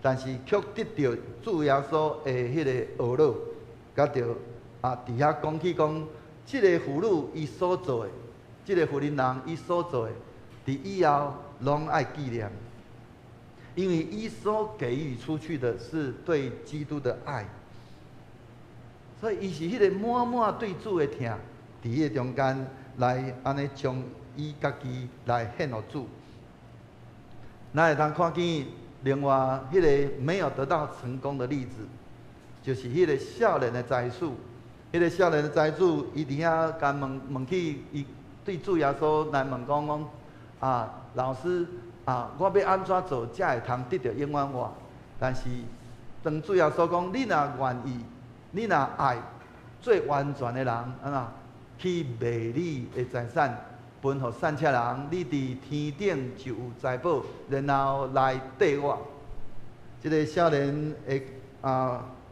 但是却得到主耶稣的迄个懊恼，甲着伫遐讲起讲，即个妇女伊所做的，即个妇人人伊所做的，伫以后拢爱纪念。因为伊所给予出去的是对基督的爱，所以伊是迄个满满对主的疼，伫迄个中间来安尼将伊家己来献互主。咱会通看见另外迄个没有得到成功的例子，就是迄个少年的财主。迄个少年的财主，伊伫遐甲问起，伊对主耶稣来问讲老师。我要安怎做才会通得到永远活？但是当主耶稣讲，你若愿意，你若爱最完全的人，去卖你的财产，分予善车人，你伫天顶就有财宝，然后来缀我。这个少年的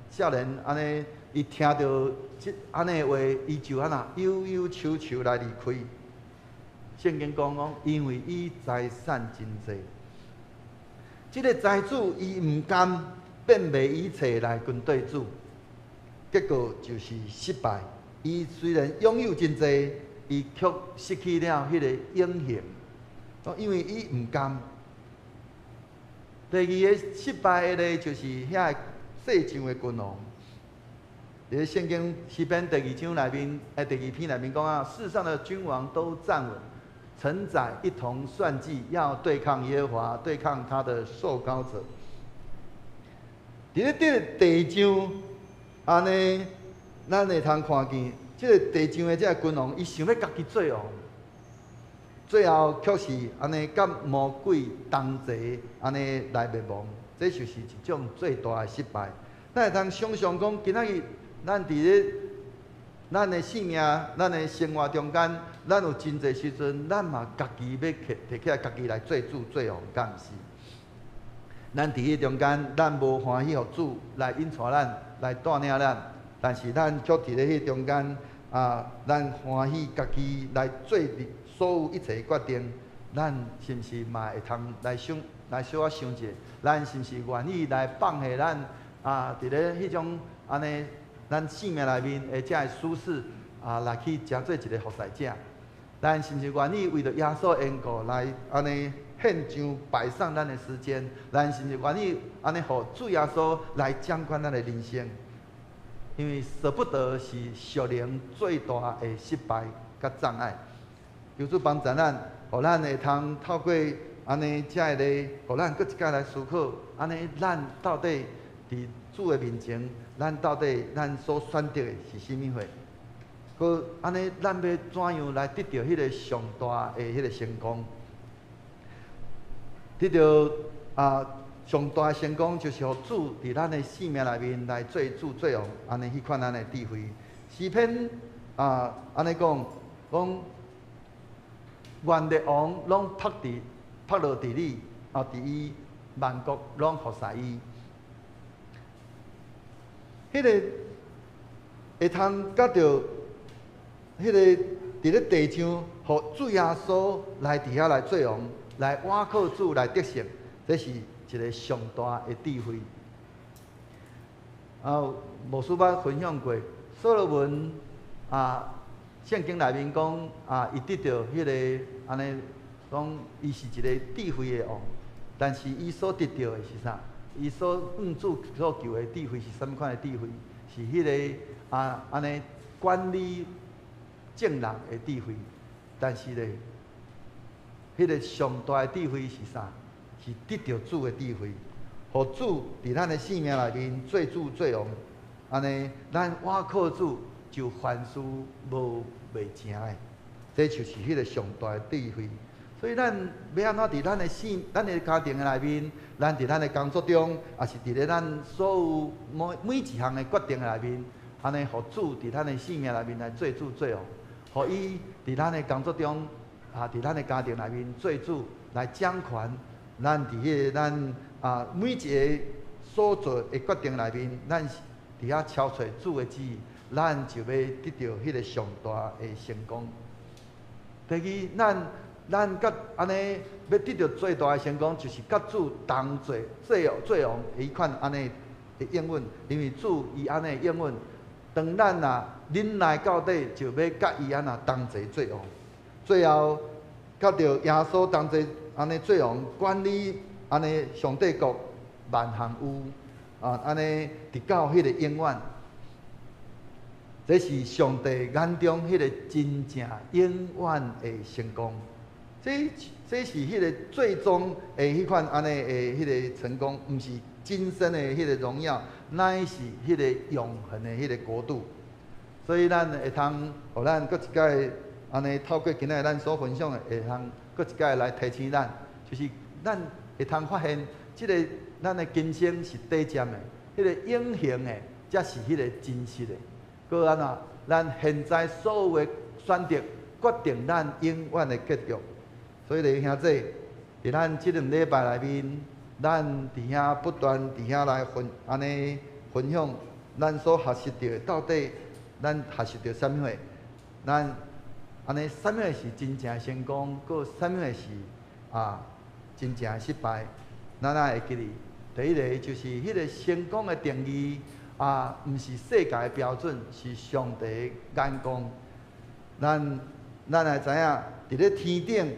少年安尼，伊听到安尼的话，伊就悠悠愁愁来离开。圣经讲，因为伊财产真济。这个财主伊唔甘变卖一切来跟对主，结果就是失败。伊虽然拥有真济，伊却失去了迄个英雄。因为伊唔甘。第二个失败的就是遐世上的君王。伫圣经诗篇第2章内面，第2篇内面讲啊，世上的君王都站稳，臣宰一同算计，要对抗耶和华，对抗他的受膏者。伫咧第2章安尼，咱会通看见，即个第2章的这个君王，伊想要家己做王。最后却是安尼，甲魔鬼同齐安尼来灭亡，这就是一种最大的失败。咱会通想象讲，今仔日咱伫咧咱的性命、咱的生活中间，咱有真侪时阵，咱嘛家己要摕起来，家己来做主做王，敢毋是？咱伫迄中间，咱无欢喜，互主来引带咱，来带领咱，但是咱却伫咧迄中间咱欢喜家己来做所有一切决定，咱是毋是嘛会通来小可想者？咱是毋是愿意来放下咱伫咧迄种安尼咱生命内面的遮个舒适来去诚做一个服侍者？咱是毋是愿意为着耶稣的缘故来安尼献上摆上咱的时间？咱是毋是愿意安尼互主耶稣来掌管咱的人生？因为舍不得是属灵最大的失败甲障碍。求主帮助咱，互咱会通透过安尼遮个，互咱搁一摆来思考，安尼咱到底伫主的面前，咱到底咱所选择的是甚物货？搁安尼咱要怎样来得到迄个上大的迄个成功？得到上大的成功，就是互主伫咱的生命内面来做主做王，安尼迄款咱的智慧。诗篇安尼讲。愿列王拢趴落伫你，伫伊万国拢服侍伊。迄个会通甲到迄个伫咧地上，互主耶稣来伫遐来做王，来倚靠主来得胜，这是一个上大的智慧。牧师捌分享过，所罗门圣经内面讲伊得到迄个安尼讲，伊是一个智慧的王，但是伊所得到的是啥？伊所主所求的智慧是什么款的智慧？是迄个安尼管理众人的智慧。但是咧，迄个上大的智慧是啥？是得到主的智慧，互主伫咱的生命内面做主做王，安尼咱倚靠主就凡事无袂成的，这就是迄个上大的智慧。所以咱要安怎伫咱的家庭内面，咱伫咱的工作中，也是伫咧咱所有每一项的决定内面，安尼互主伫咱的生命内面来做主做王，互伊伫咱的工作中伫咱的家庭内面做主来掌权。咱伫迄个咱每一个所做的决定内面，咱伫遐超出主的旨意。咱就要得到迄个上大的成功。第二，咱甲安尼要得到最大的成功，就是甲主同做王迄款安尼的应允，因为主伊安尼应允，当咱忍耐到底，就要甲伊安同齐做王。最后，甲着耶稣同齐安尼做王，管理安尼上帝国万行有安尼直到迄个永远。这是上帝眼中迄个真正永远的成功，这是迄个最终的迄款安尼的迄个成功，毋是今生的迄个荣耀，乃是迄个永恒的迄个国度。所以咱会通，互咱搁一摆安尼透过今仔咱所分享的，会通搁一摆来提醒咱，就是咱会通发现，即个咱的今生是短暂的，迄个永恒的，才是迄个真实的。搁安怎？咱现在所有的选择，决定咱永远的结局。所以，弟兄姊妹，伫咱即2礼拜内面，咱伫遐不断伫遐来安尼分享，咱所学习到的到底，咱学习到啥物货？咱安尼什么是真正的成功，佮什么是真正的失败？咱会记哩。第一个就是迄个成功的定义毋是世界的标准，是上帝的眼光。咱会知影，伫咧天顶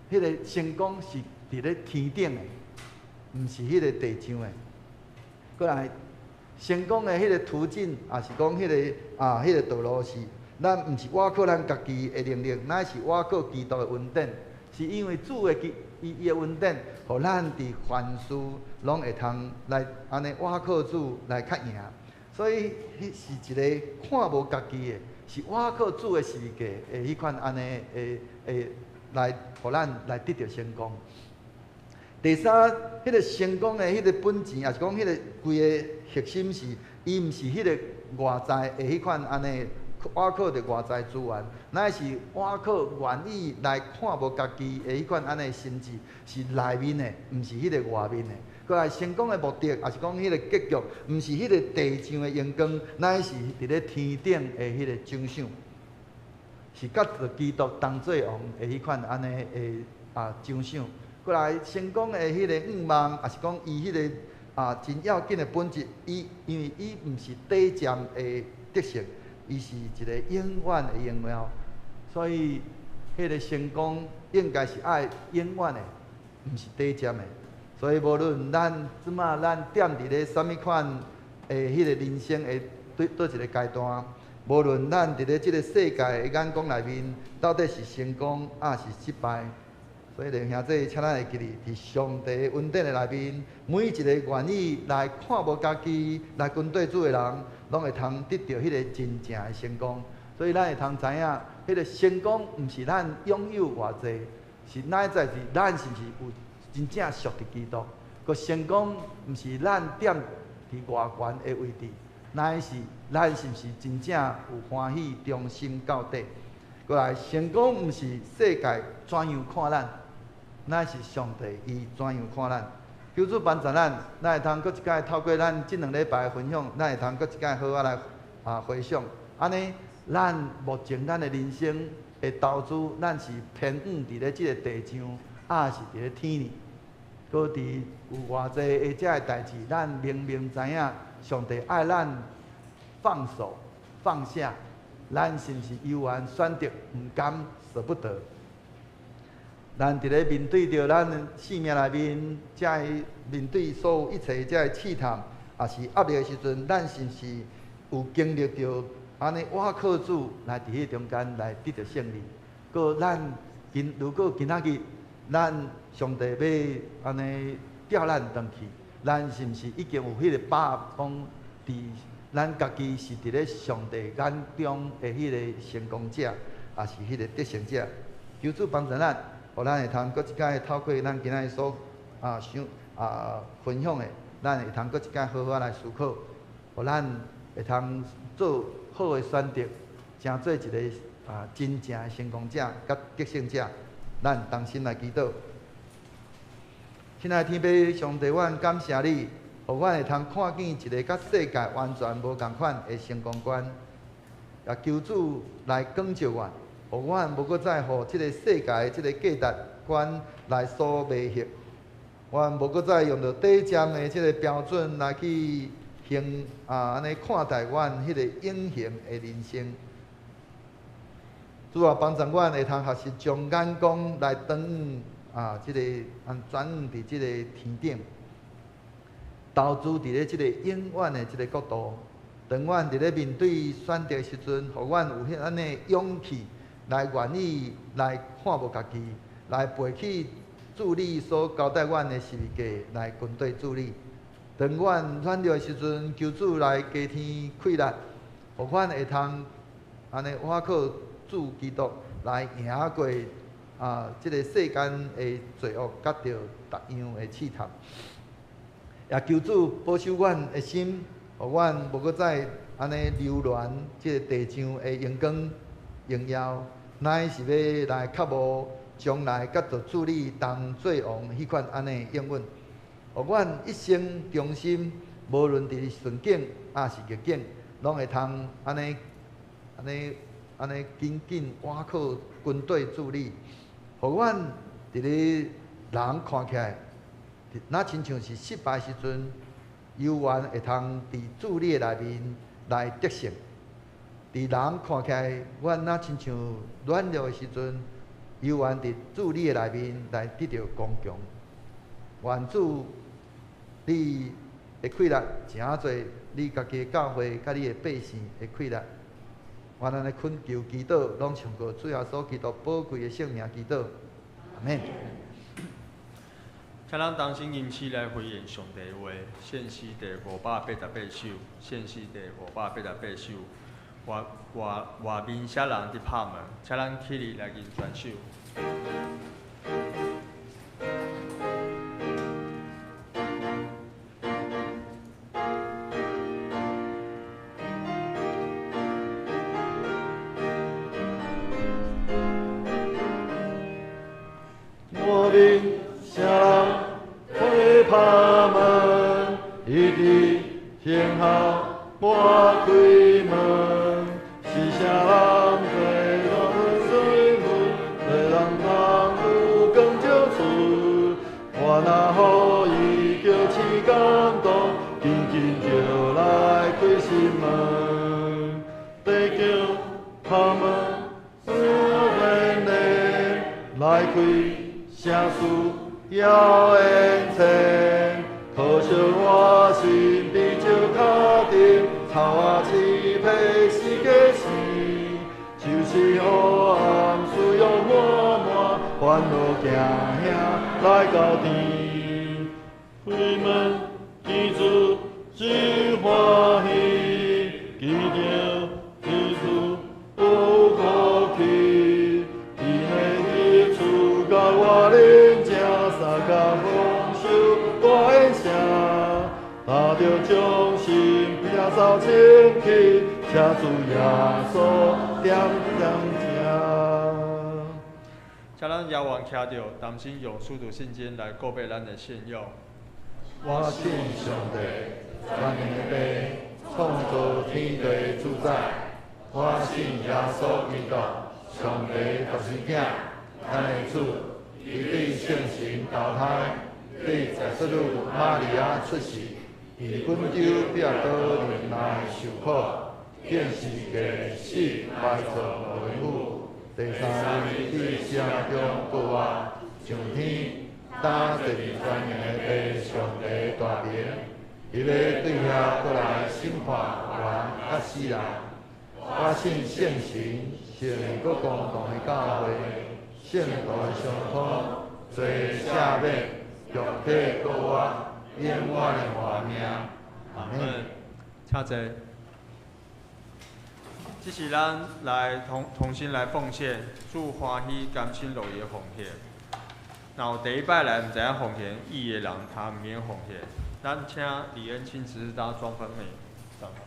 迄个成功是伫咧天顶的，毋是迄个地上的。过来，成功的迄个途径，也是讲迄个道路是，咱毋是倚靠咱家己的能力，乃是倚靠基督的恩典。是因为主的伊的恩典，互咱伫凡事拢会通来安尼倚靠主来较赢。所以，迄是一个看无家己的，是倚靠主的世界的迄款安尼来互咱来得到成功。第三，迄个成功的迄个本钱，也是讲迄个规个核心是，伊毋是迄个外在的迄款安尼。倚靠着外在资源，乃是倚靠愿意来看无家己的迄款安尼心智，是内面的，毋是迄个外面的。过来成功的目的，也是讲迄个结局，毋是迄个地上的阳光，乃是伫咧天顶的迄个奖赏，是甲着基督同做王的迄款安尼的奖赏。过来成功的迄个愿望，也是讲伊迄个真要紧的本质，因为伊毋是短暂的得胜。伊是一个永远的荣耀，所以迄个成功应该是爱永远的，毋是短暂的。所以无论咱即马咱踮伫咧什物款的迄个人生的倒一个阶段，无论咱伫咧即个世界的眼光内面，到底是成功是失败，所以弟兄姊妹，请咱会记哩，伫上帝恩典的内面，每一个愿意来看无家己来跟对主的人，拢会通得到迄个真正的成功。所以咱会通知影，迄个成功毋是咱拥有偌济，是乃在是咱是毋是有真正属伫基督。个成功毋是咱踮伫外悬的位置，乃是咱是毋是真正有欢喜、忠心到底。过来，成功毋是世界怎样看咱。乃是上帝伊怎样看咱？求主帮助咱会通搁一摆透过咱即2礼拜的分享，咱会通搁一摆好来回想。安尼，咱目前咱的人生的投资，咱是偏向伫咧即个地上，是伫咧天里。搁伫有偌济遮的代志，咱明明知影上帝爱咱放手放下，咱是毋是犹原选择毋甘舍不得？咱伫咧面对着咱生命内面，才会面对所有一切才会试探，也是压力的时阵，咱是毋是有经历着安尼倚靠主来伫迄中间来得到胜利？搁咱如果今仔日咱上帝要安尼调咱转去，咱是毋是已经有迄个把握讲伫咱家己是伫咧上帝眼中的迄个成功者，也是迄个得胜者？求主帮助咱。互咱会通搁一摆透过咱今仔所分享的，咱会通搁一摆好好来思考，互咱会通做好的选择，成做一个真正的成功者、甲得胜者。咱同心来祈祷。亲爱的天父上帝，阮感谢你，互阮会通看见一个甲世界完全无共款的成功观，也求主来光照阮。互阮无搁再互即个世界的即个价值观来所迷惑，阮无搁再用着短暂的即个标准来去安尼看待阮迄个永恒的人生。主啊，帮助阮会通学习将眼光来转即个转伫即个天顶，投资伫咧即个永远的即个国度。当阮伫咧面对选择的时阵，互阮有迄安尼勇气。来愿意来看无家己，来背起主你所交代阮的十字架，来跟对主你。当阮软弱的时阵，求主来加添气力，互阮会通安尼倚靠主基督来赢过即个世间的罪恶，甲着逐样的试探。也求主保守阮的心，互阮无搁再安尼流连即个地上的阳光、荣耀。乃是要来较无将来甲着主你同做王迄款安尼应允，互阮一生忠心，无论伫顺境是逆境，拢会通安尼安尼紧紧倚靠军队助力，互阮伫咧人看起来，那亲像是失败时阵，犹原会通伫助力内面来得胜。伫人看起来，阮那亲像软弱的时阵，犹原伫助力内面来得到刚强。愿主，你的气力诚侪，你家己的教会甲你的百姓的气力，愿咱的恳求祈祷，拢唱过主耶稣基督宝贵的圣名祈祷，阿免。请咱同心吟诗来回应上帝的话，献诗第588首，献诗第588首。外面写人伫拍门，请咱起立来吟全首。外面谁人会拍门？一直天后我开门，是谁人对咱水分？对人通有光照出，我若予伊叫起感动，紧紧就来开心门，地叫拍门，热热来开。声事要演前，可惜我心比照脚顶，草啊漆皮是假事，就是黑暗需要满满，烦恼惊兄来到天，开门记住真欢喜，记着记住有福气。我恁正三甲丰收大演声，打着掌心拼扫清气，车主耶稣点正。请咱遥望听着，担心用速度圣经来告白咱的信仰。我信上帝，万能的父，创造天地主宰。我信耶稣基督，上帝独生子，咱的主。伊对圣神投胎，对在世女玛利亚出世，以本州壁倒人来受苦，见世界死埋葬为母。第三日伫城中过活，上天打第二年的上帝大名，伊咧对遐过来审判人甲死人。我信圣神，信国公同的教会。圣道相通，罪赦免，肉体过活，永远的活命。阿门。请坐。这是咱来同心来奉献，主欢喜甘心乐意的奉献。然后第一摆来唔知影奉献，意的人他唔免奉献。咱请李恩亲执事当庄分美上台。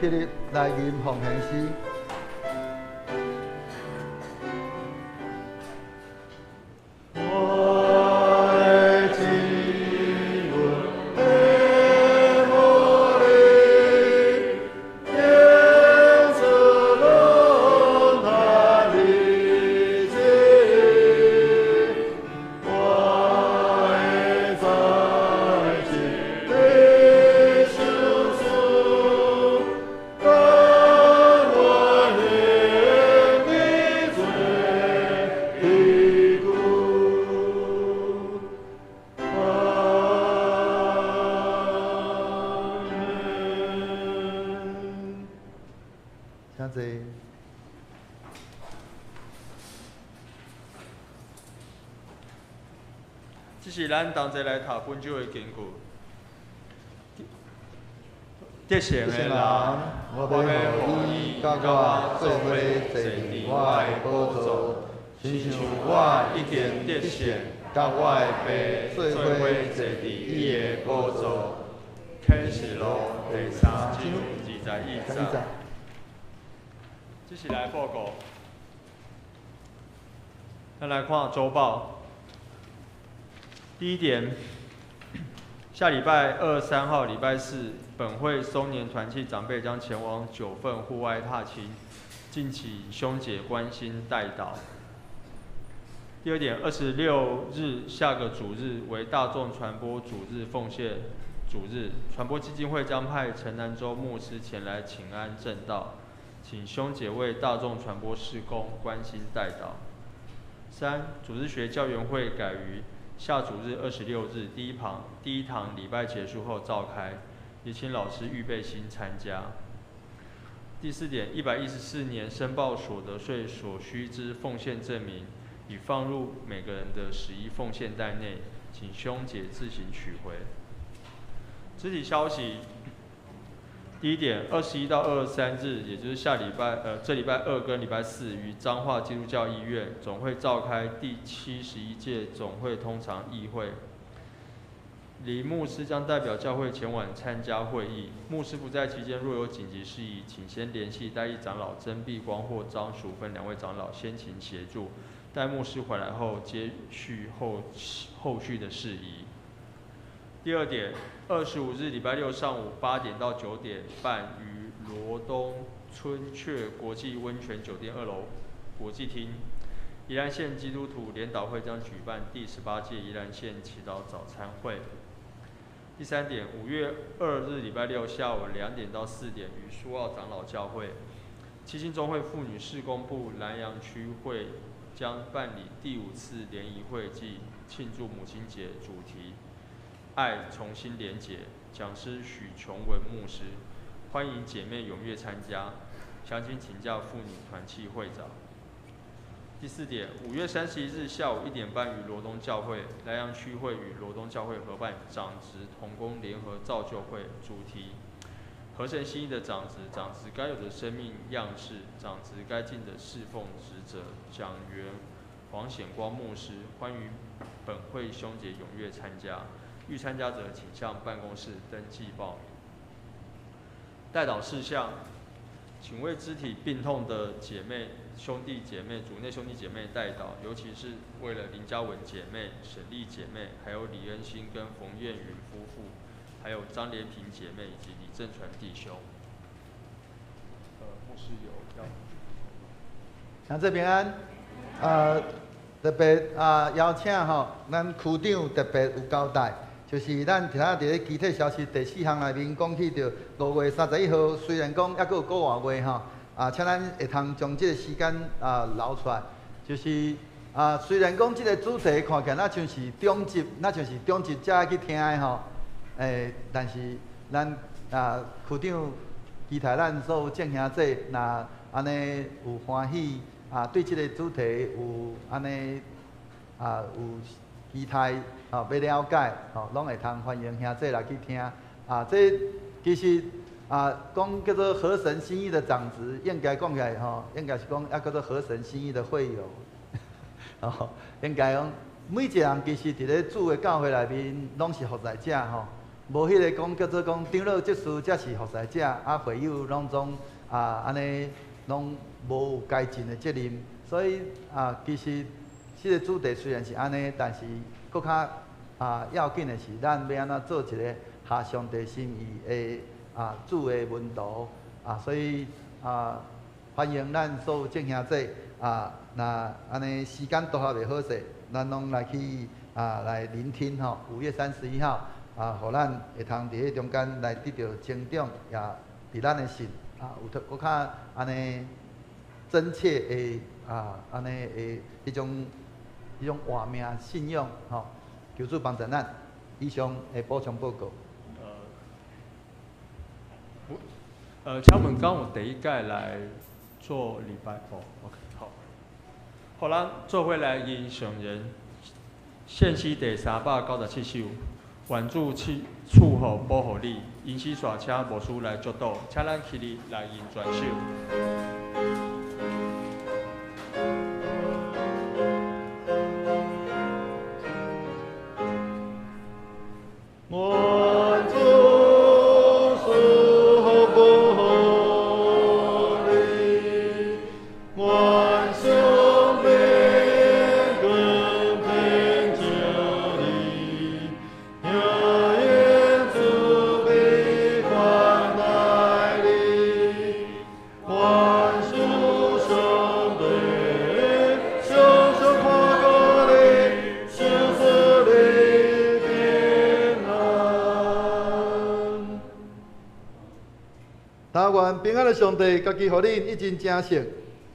起立来吟奉献诗。济。这是咱同齐来读本周的经句。得胜的人，我要互伊甲我做伙坐伫我的宝座，亲像我已经得胜，甲我的爸做伙坐伫伊的宝座。启示录第3章21节。这是来报告。咱来看周报。第一点，下礼拜23号、礼拜四，本会松年团契长辈将前往9份户外踏青，敬请兄姐关心代祷。第二点，26日下个主日为大众传播主日奉献主日，传播基金会将派陈南州牧师前来请安正道，请兄姐为大众传播事工关心代祷。3. 主日学教员会改于下主日26日第一堂礼拜结束后召开，也请老师预备心参加。第4点，114年申报所得税所需之奉献证明，已放入每个人的11奉献袋内，请兄姐自行取回。肢体消息。第一点，21到23日，也就是这礼拜2跟礼拜4，于彰化基督教医院总会召开第71届总会通常议会。李牧师将代表教会前往参加会议。牧师不在期间，若有紧急事宜，请先联系代议长老曾碧光或张淑芬2位长老，先请协助。待牧师回来后，接续后续的事宜。第二点，25日礼拜6上午8点到9点半，于罗东春雀国际温泉酒店2楼国际厅，宜兰县基督徒联祷会将举办第18届宜兰县祈祷早餐会。第3点，5月2日礼拜6下午2点到4点，于苏澳长老教会七星中会妇女事工部南洋区会将办理第5次联谊会暨庆祝母亲节主题。爱重新连结，讲师许琼文牧师，欢迎姐妹踊跃参加，详情请教妇女团契会长。第4点，5月31日下午1点半，于罗东教会南洋区会与罗东教会合办长职同工联合造就会，主题：合神心意的长职，长职该有的生命样式，长职该尽的侍奉职责。讲员黄显光牧师，欢迎本会兄姐踊跃参加。欲参加者，请向办公室登记报名。代祷事项，请为肢体病痛的兄弟姐妹、主内兄弟姐妹代祷，尤其是为了林嘉文姐妹、沈丽姐妹，还有李恩兴跟冯燕云夫妇，还有张连平姐妹以及李正传弟兄。牧师有要。向这平安。特别邀请咱区长特别有交代。就是咱听下伫咧具体消息第4项内面讲起着5月31号，虽然讲还佫有个外月请咱会通将即个时间留出来。就是虽然讲即个主题看起来像是中级才去听的但是咱区长期待咱所有正兄弟，若安尼有欢喜对即个主题有安尼有期待要了解拢会通欢迎兄弟来去听这其实讲叫做合神心意的长职，应该讲起来应该是讲叫做合神心意的会友应该讲每一个人其实伫咧主的教会内面拢是服侍者无迄个讲叫做讲长老执事才是服侍者，会友拢总安尼拢无有该尽的责任，所以其实。这个主题虽然是安尼，但是搁较要紧的是，咱要安怎做一个合上帝心意的主的门徒所以欢迎咱所有正兄弟若安尼时间拄合袂好势，咱拢来去来聆听5月31号互咱会通伫迄中间来得到成长，也伫咱的心有搁较安尼真切的安尼的迄种活命信仰求主帮助咱。以上的补充报告。敲门刚有第一届来做礼拜哦 ，OK， 好。好，咱做伙来吟上人献诗第397首，愿主赐福保护你，因此煞请无事来祝祷，请咱起立来吟全首。但愿平安的上帝，家己互恁一真正实。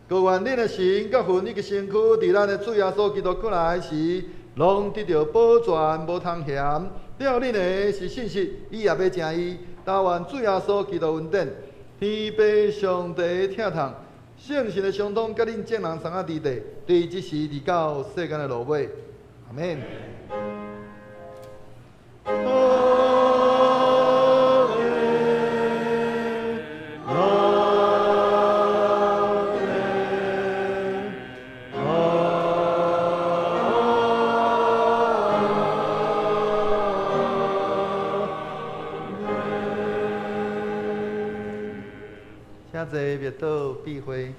各愿恁的神、甲魂以及身躯，伫咱的主耶稣基督过来时，拢得到保全，无通嫌。了恁的是信实，伊也要正义。但愿主耶稣基督恩典，天父上帝疼痛，圣神的相通，甲恁众人同啊伫地，对即时伫到世间的落尾。阿免。谢谢灭道避讳。